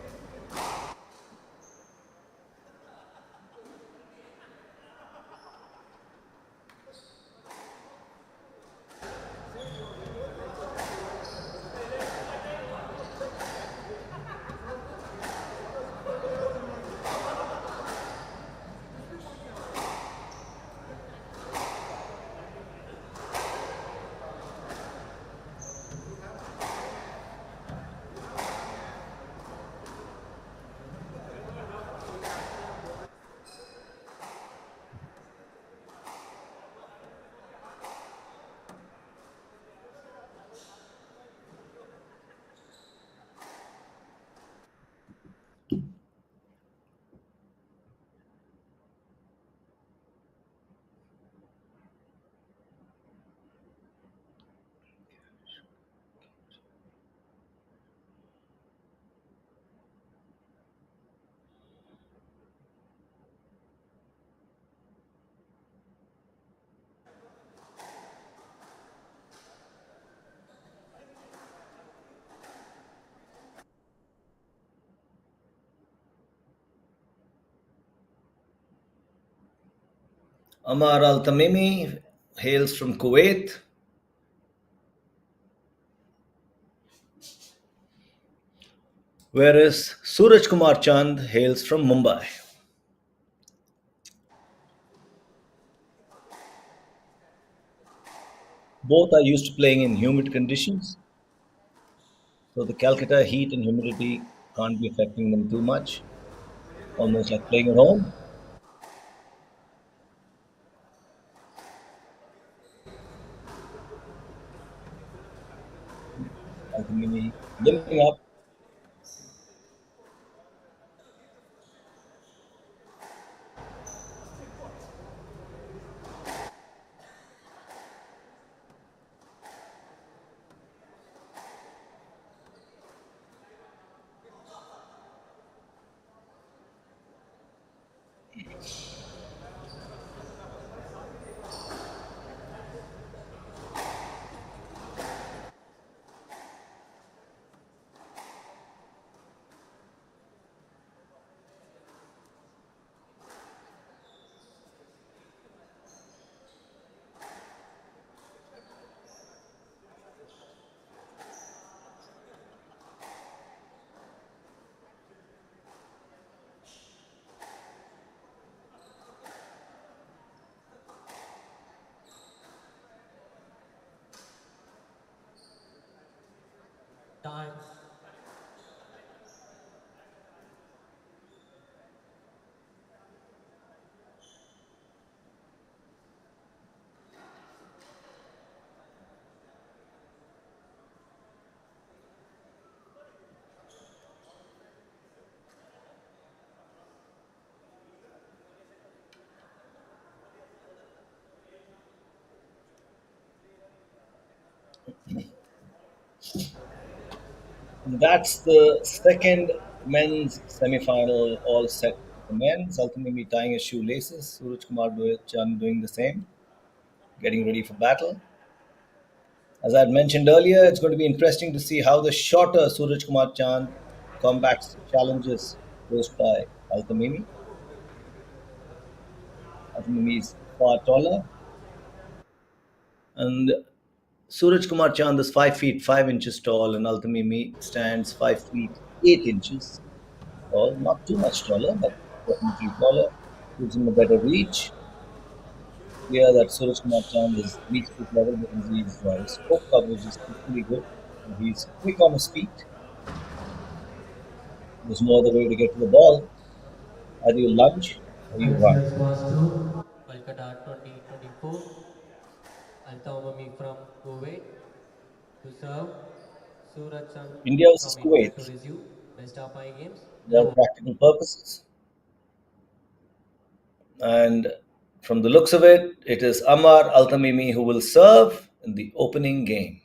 Speaker 3: Amar Al Tamimi hails from Kuwait. Whereas Suraj Kumar Chand hails from Mumbai. Both are used to playing in humid conditions, so the Calcutta heat and humidity can't be affecting them too much, almost like playing at home. Ultimately, limping up.
Speaker 6: Time.
Speaker 3: That's the second men's semi-final all set for the men's. Ultimately tying his shoelaces. Suraj Kumar Chand doing the same, getting ready for battle. As I had mentioned earlier, it's going to be interesting to see how the shorter Suraj Kumar Chand combats challenges posed by Altamimi. Altamimi is far taller, and Suraj Kumar Chand is 5 feet 5 inches tall, and Altamimi stands 5 feet 8 inches tall. Not too much taller, but definitely taller. Gives him a better reach. Clear that Suraj Kumar Chand is reach foot level because his stroke coverage is pretty good. He's quick on his feet. There's no other way to get to the ball. Either you lunge or you run.
Speaker 4: HCL Squash 2.
Speaker 6: Kolkata 2024. Altamami from Kuwait to serve. Suraj Chand
Speaker 3: India
Speaker 6: from
Speaker 3: versus
Speaker 6: India to
Speaker 3: Kuwait.
Speaker 6: resume. Best of 5 games.
Speaker 3: For
Speaker 6: Love.
Speaker 3: practical purposes. And from the looks of it, it is Amar Altamimi who will serve in the opening game.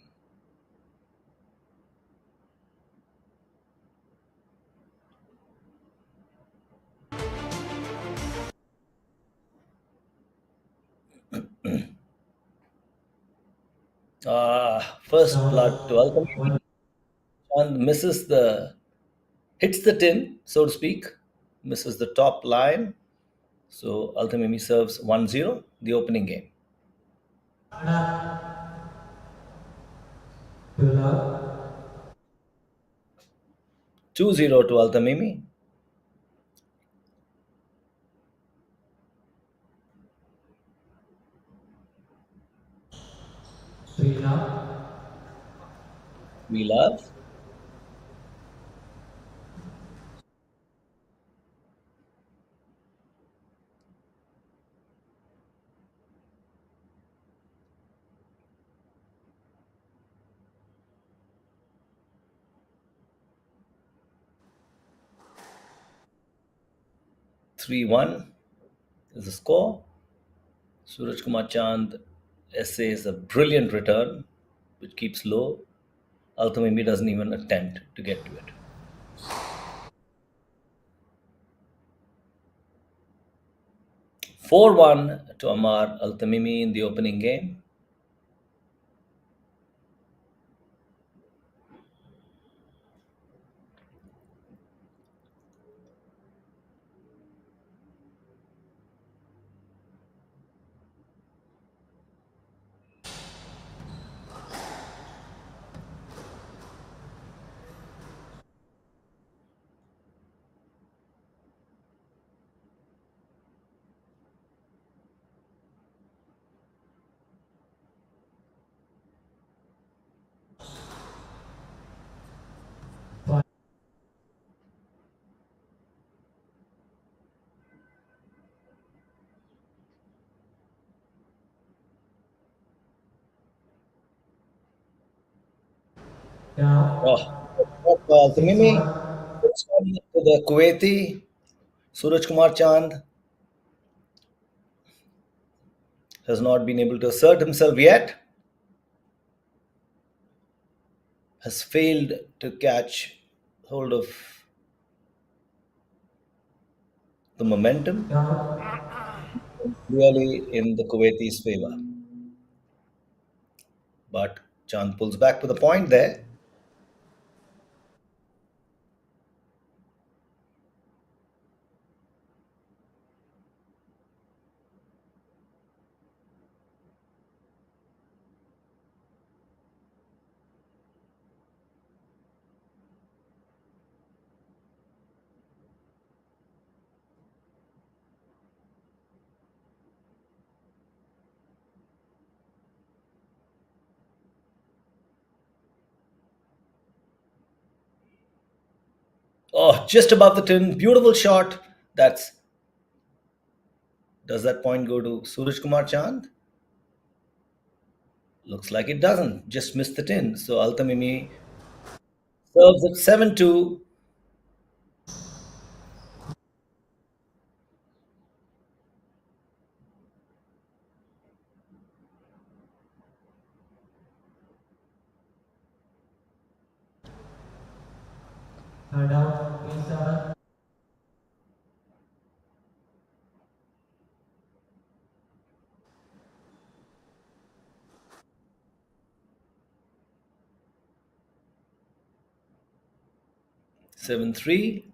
Speaker 3: First blood to
Speaker 4: Start.
Speaker 3: Altamimi. Chand hits the tin, so to speak, misses the top line. So Altamimi serves 1-0, the opening game.
Speaker 4: Anahat. To love.
Speaker 3: 2-0 to Altamimi.
Speaker 4: 3 love.
Speaker 3: We love. 3-1 is the score. Suraj Kumar Chand essays a brilliant return, which keeps low. Altamimi doesn't even attempt to get to it. 4-1 to Amar Altamimi in the opening game.
Speaker 5: Down.
Speaker 3: Oh, well,
Speaker 5: Six
Speaker 3: Tamimi,
Speaker 5: one.
Speaker 3: let's come to the Kuwaiti. Suraj Kumar Chand has not been able to assert himself yet, has failed to catch hold of the momentum,
Speaker 5: Down.
Speaker 3: clearly in the Kuwaitis' favor. But Chand pulls back to the point there. Oh, just above the tin. Beautiful shot. That's Does that point go to Suraj Kumar Chand? Looks like it doesn't. Just missed the tin. So Altamimi serves at 7-2.
Speaker 5: Down. A7.
Speaker 3: 7-3.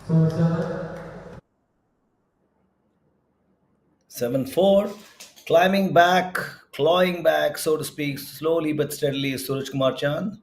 Speaker 5: 4-7.
Speaker 3: 7-4. Climbing back, clawing back, so to speak, slowly but steadily is Suraj Kumar Chand.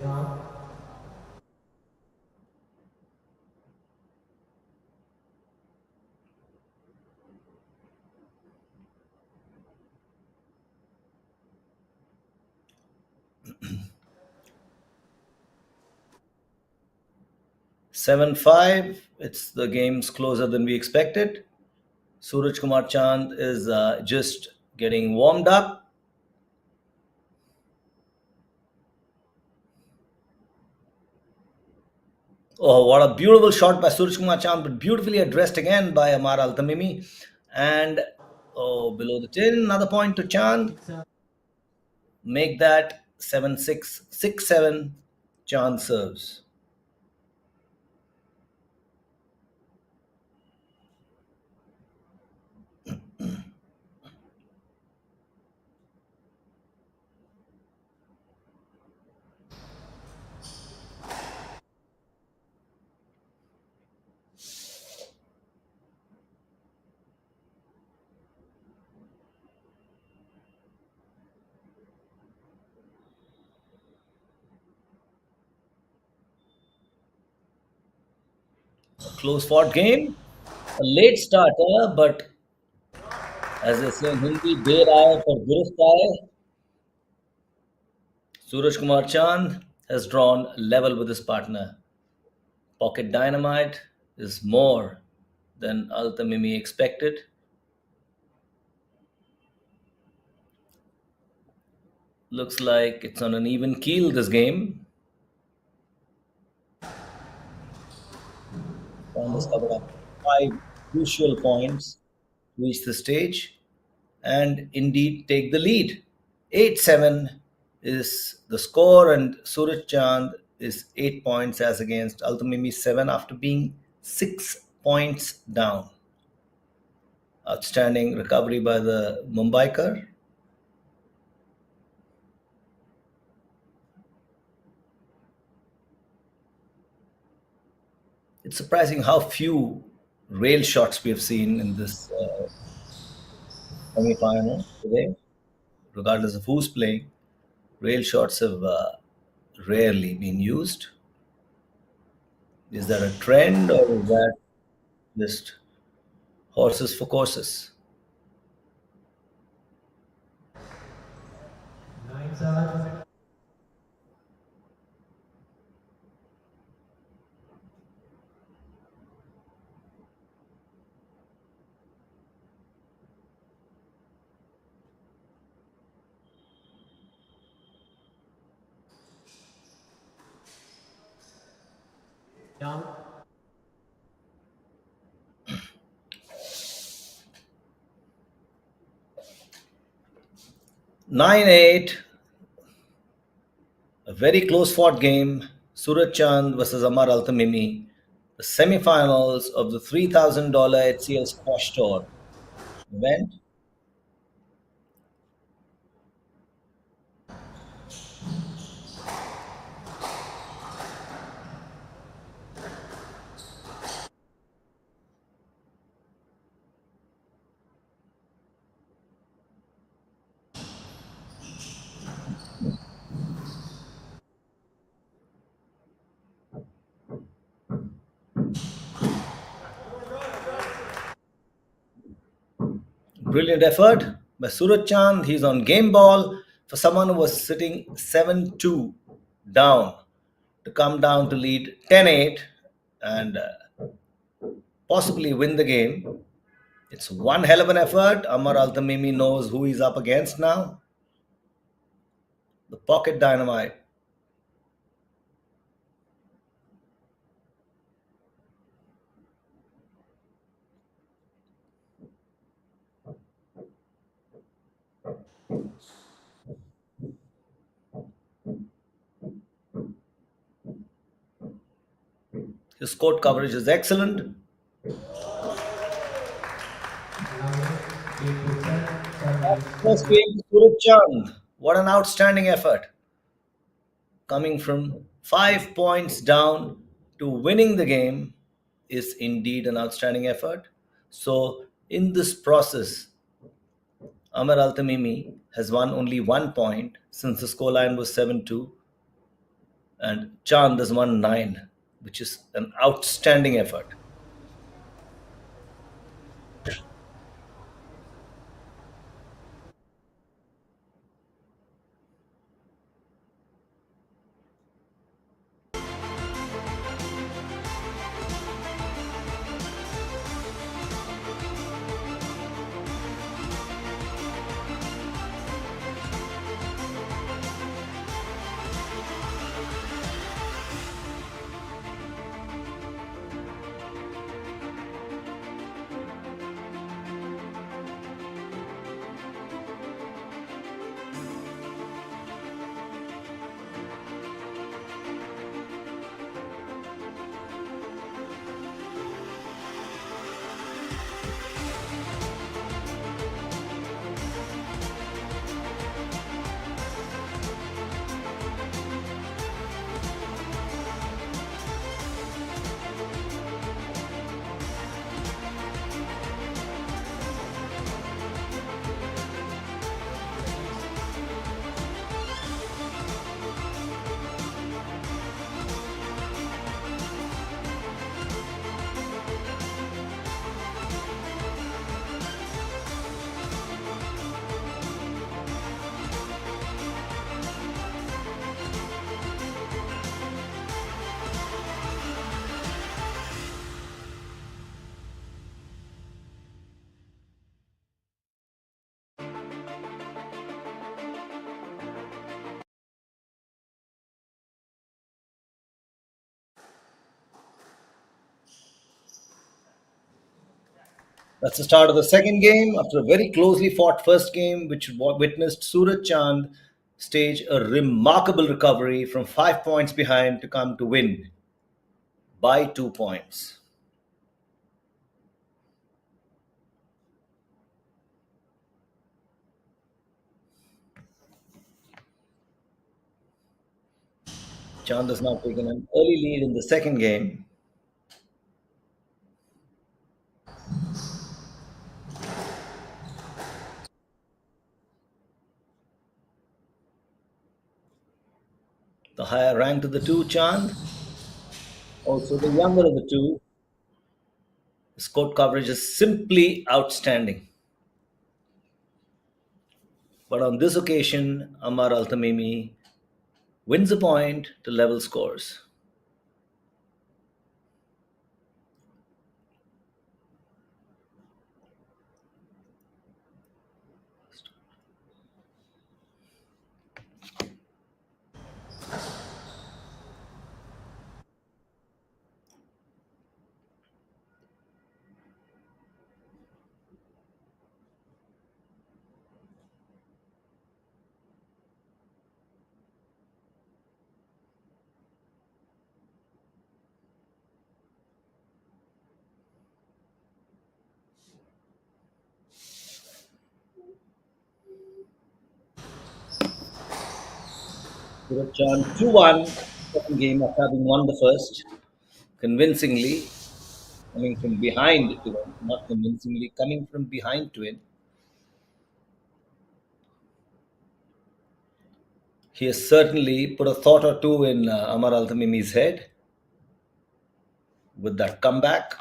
Speaker 5: Down.
Speaker 3: Seven five. It's the game's closer than we expected. Suraj Kumar Chand is just getting warmed up. Oh, what a beautiful shot by Suraj Kumar Chand, but beautifully addressed again by Amar Altamimi. And below the tin, another point to Chand.
Speaker 5: 6-7.
Speaker 3: Make that 7-6, 6-7. Chand serves. A close fought game. A late starter, but as they say in Hindi, देर आए पर दुरुस्त आए. Suraj Kumar Chand has drawn level with his partner. Pocket Dynamite is more than Altamimi expected. Looks like it's on an even keel this game. Chand has covered up 5 crucial points to reach the stage and indeed take the lead. 8-7 is the score, and Suraj Chand is 8 points as against Altamimi 7 after being 6 points down. Outstanding recovery by the Mumbaiker. It's surprising how few rail shots we have seen in this semi-final today. Regardless of who's playing, rail shots have rarely been used. Is that a trend or is that just horses for courses?
Speaker 4: 9-7.
Speaker 3: 9-8, a very close fought game. Suraj Chand versus Amar Altamimi, the semi-finals of the $3,000 HCL Squash Tour event. Brilliant effort by Suraj Chand. He's on game ball for someone who was sitting 7-2 down to come down to lead 10-8 and possibly win the game. It's one hell of an effort. Amar Altamimi knows who he's up against now. The pocket dynamite. His court coverage is excellent.
Speaker 4: 8-7.
Speaker 3: First game, Suraj Chand. What an outstanding effort. Coming from 5 points down to winning the game is indeed an outstanding effort. So, in this process, Amar Altamimi has won only 1 point since the scoreline was 7-2, and Chand has won 9, which is an outstanding effort. That's the start of the second game after a very closely fought first game, which witnessed Suraj Chand stage a remarkable recovery from 5 points behind to come to win by 2 points. Chand has now taken an early lead in the second game. The higher ranked of the two, Chand, also the younger of the two, his court coverage is simply outstanding. But on this occasion, Amar Altamimi wins a point to level scores. Suraj Chand 2-1, second game after having won the first, convincingly, coming from behind to win, not convincingly, coming from behind to win. He has certainly put a thought or two in Amar Altamimi's head with that comeback.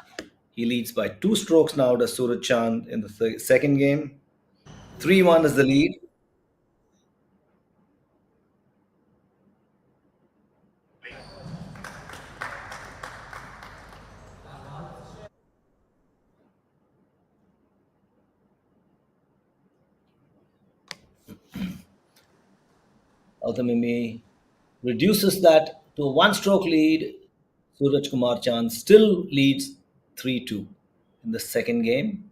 Speaker 3: He leads by 2 strokes now to Suraj Chand in the second game. 3-1 is the lead. Altamimi reduces that to a 1 stroke lead. Suraj Kumar Chand still leads 3-2 in the second game.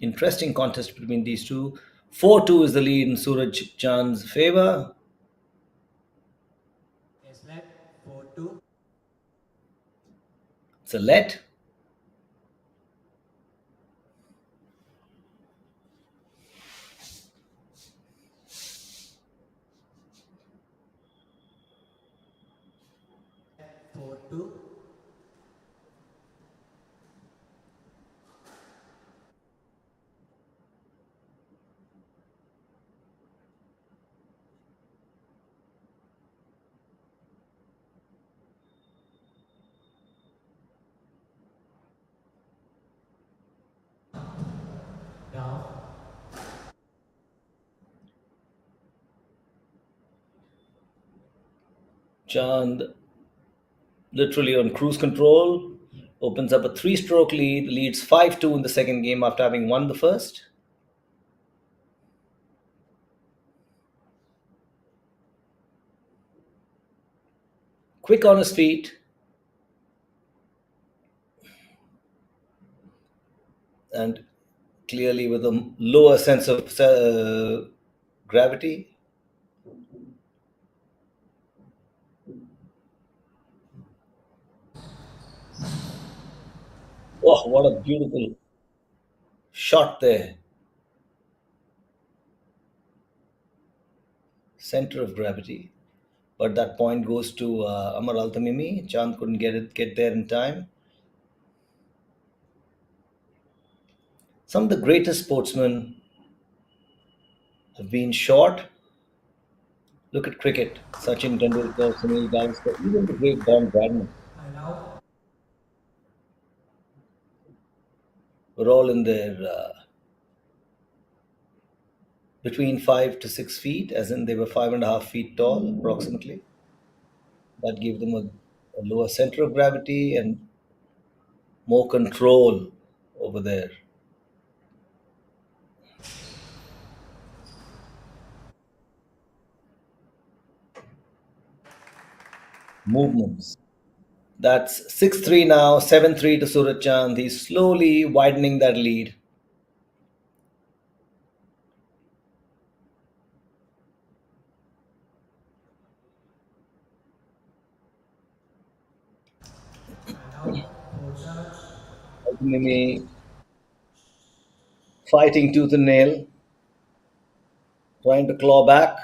Speaker 3: Interesting contest between these two. 4-2 is the lead in Suraj Chand's favor.
Speaker 6: Yes, let 4-2.
Speaker 3: It's a let.
Speaker 6: Four two. Down.
Speaker 3: Chand literally on cruise control, opens up a 3 stroke lead, leads 5-2 in the second game after having won the first. Quick on his feet, and clearly with a lower sense of gravity. Oh, what a beautiful shot there. Center of gravity. But that point goes to Amar Altamimi. Chand couldn't get there in time. Some of the greatest sportsmen have been short. Look at cricket. Sachin Tendulkar, Sunil Gavaskar, even the great Don Bradman were all in their between 5 to 6 feet, as in they were 5.5 feet tall approximately. That gave them a lower center of gravity and more control over their movements. That's 6-3 now, 7-3 to Suraj Chand. He's slowly widening that lead. Ultimately, fighting tooth and nail, trying to claw back.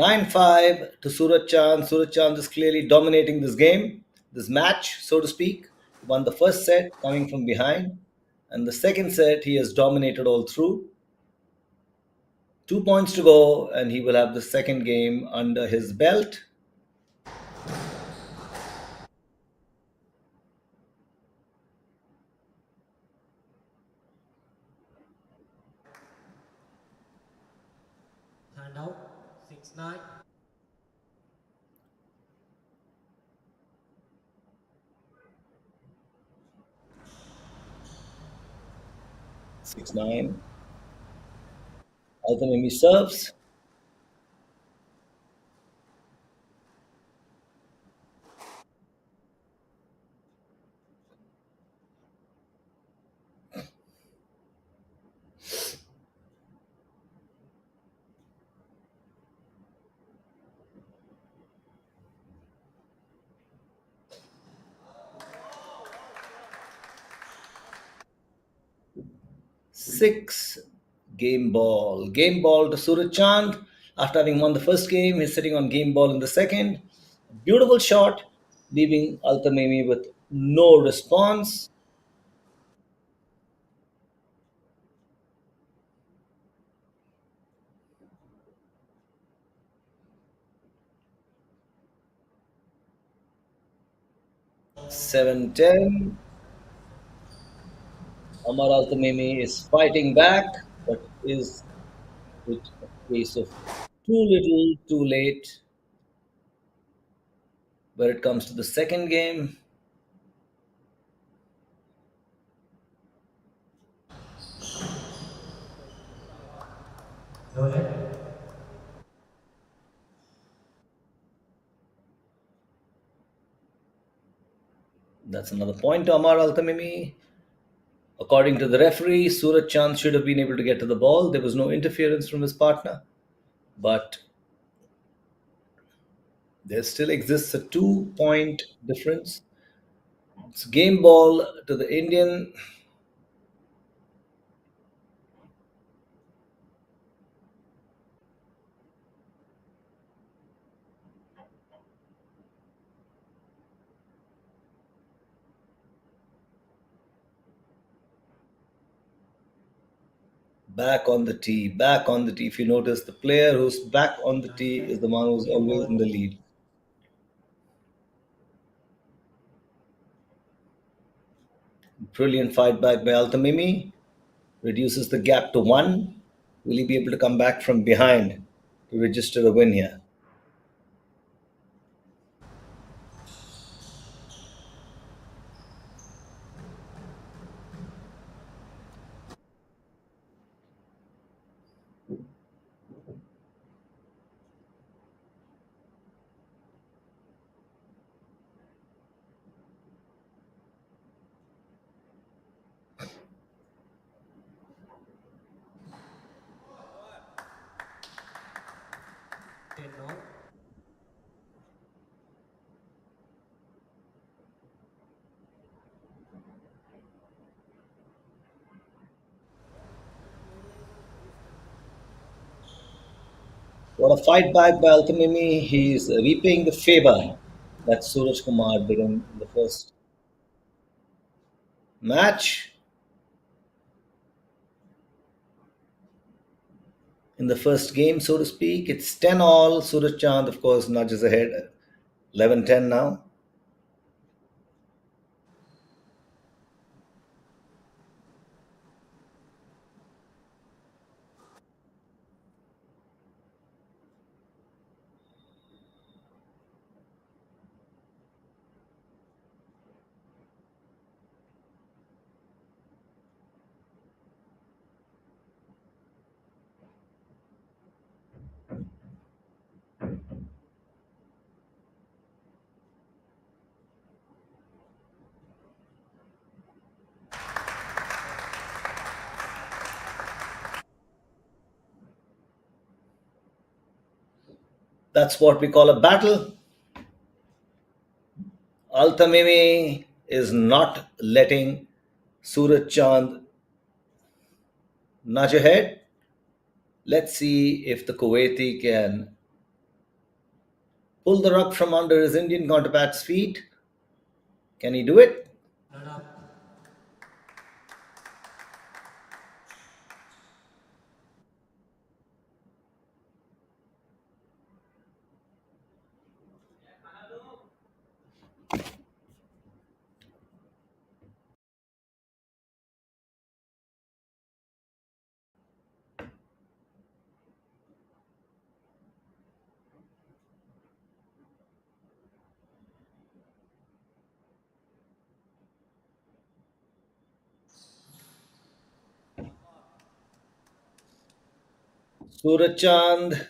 Speaker 3: 9-5 to Suraj Chand. Suraj Chand is clearly dominating this game, this match, so to speak. He won the first set coming from behind, and the second set he has dominated all through. 2 points to go, and he will have the second game under his belt.
Speaker 6: Hand out. 6-9.
Speaker 3: 6-9. Altamimi serves. Six. Game ball. Game ball to Suraj Chand. After having won the first game, he's sitting on game ball in the second. Beautiful shot, leaving Altamimi with no response. 7-10. Amar Altamimi is fighting back, but is with a pace of too little, too late. Where it comes to the second game,
Speaker 6: Go ahead.
Speaker 3: that's another point to Amar Altamimi. According to the referee, Suraj Chand should have been able to get to the ball. There was no interference from his partner, but there still exists a 2 point difference. It's game ball to the Indian. Back on the tee, back on the tee. If you notice, the player who's back on the tee is the one who's
Speaker 6: Game
Speaker 3: always in the
Speaker 6: ball.
Speaker 3: lead. Brilliant fight back by Altamimi. Reduces the gap to one. Will he be able to come back from behind to register a win here?
Speaker 6: Ten all.
Speaker 3: What a fight back by Altamimi. He's repaying the favor that Suraj Kumar did in the first match. In the first game, so to speak, it's 10 all. Suraj Chand, of course, nudges ahead. 11-10 now. That's what we call a battle. Altamimi is not letting Suraj Chand nudge ahead. Let's see if the Kuwaiti can pull the rug from under his Indian counterpart's feet. Can he do it?
Speaker 6: Not out.
Speaker 3: Suraj Chand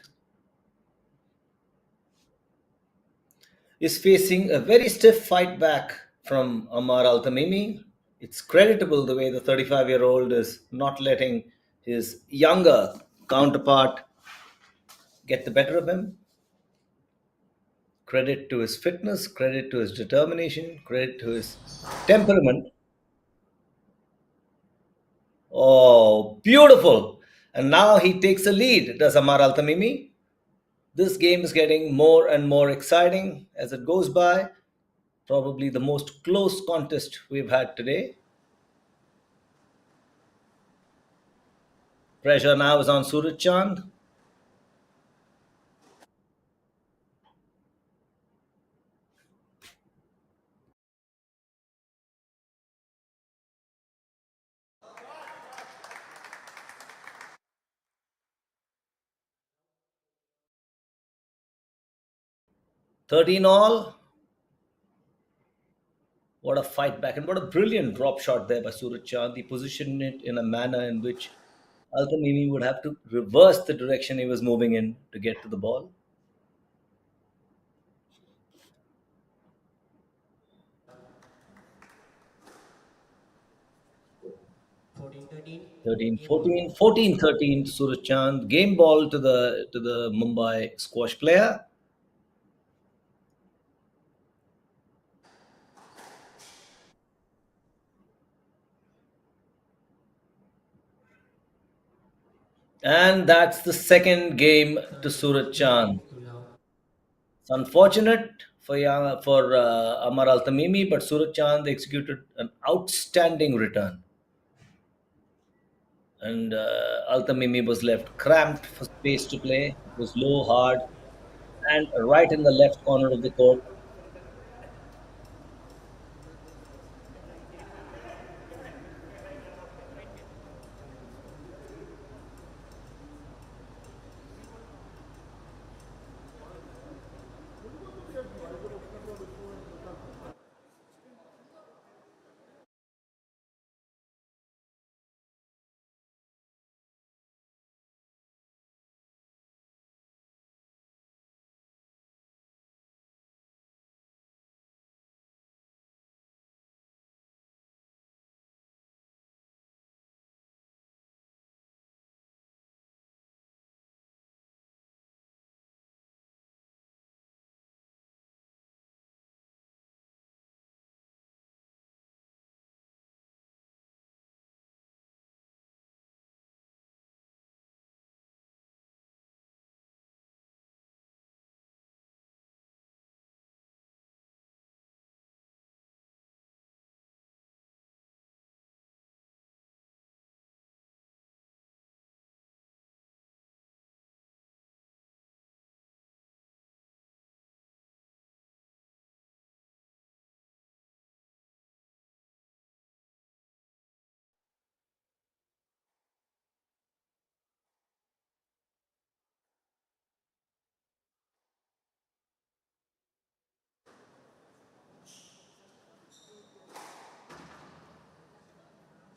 Speaker 3: is facing a very stiff fight back from Amar Altamimi. It's creditable the way the 35-year-old is not letting his younger counterpart get the better of him. Credit to his fitness, credit to his determination, credit to his temperament. Oh, beautiful. And now he takes a lead, does Amar Altamimi. This game is getting more and more exciting as it goes by. Probably the most close contest we've had today. Pressure now is on Suraj Chand. Thirteen all. What a fight back and what a brilliant drop shot there by Suraj Chand. He positioned it in a manner in which Altamimi would have to reverse the direction he was moving in to get to the ball.
Speaker 6: 14-13.
Speaker 3: 13,
Speaker 6: Game ball.
Speaker 3: 14, 14, 13 to Suraj Chand. Game ball to the Mumbai squash player. And that's the second game to
Speaker 6: Serve
Speaker 3: Suraj
Speaker 6: 2
Speaker 3: Chand.
Speaker 6: games to love.
Speaker 3: It's unfortunate for Amar Altamimi, but Suraj Chand executed an outstanding return. And Altamimi was left cramped for space to play. It was low, hard, and right in the left corner of the court.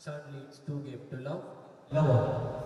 Speaker 6: Serve leads 2 games to love.
Speaker 4: Love.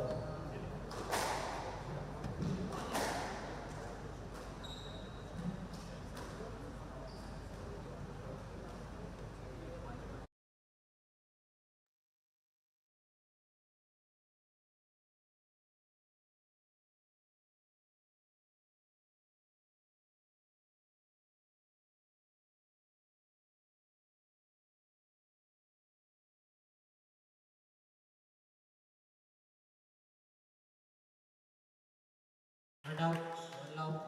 Speaker 6: Not out. 1 love.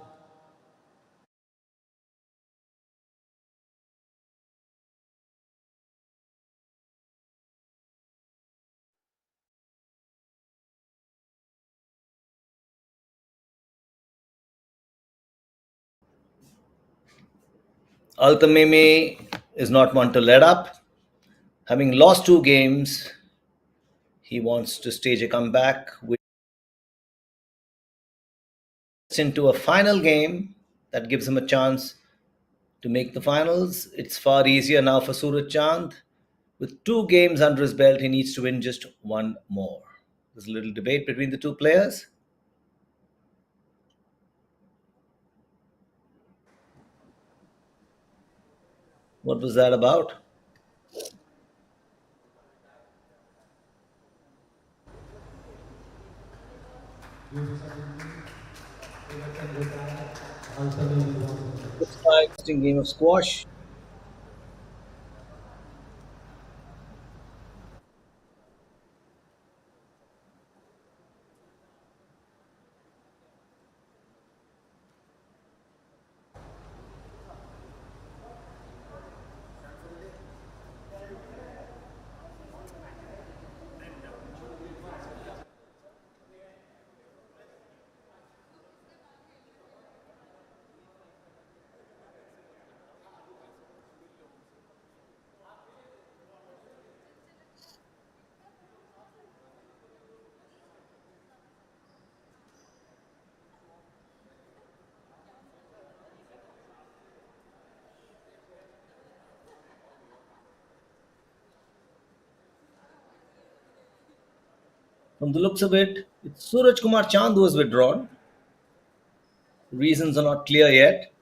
Speaker 3: Altamimi is not one to let up. Having lost 2 games, he wants to stage a comeback into a final game that gives him a chance to make the finals. It's far easier now for Suraj Chand. With 2 games under his belt, he needs to win just one more. There's a little debate between the two players. What was that about? Looks like interesting game of squash. From the looks of it, it's Suraj Kumar Chand who has withdrawn. Reasons are not clear yet.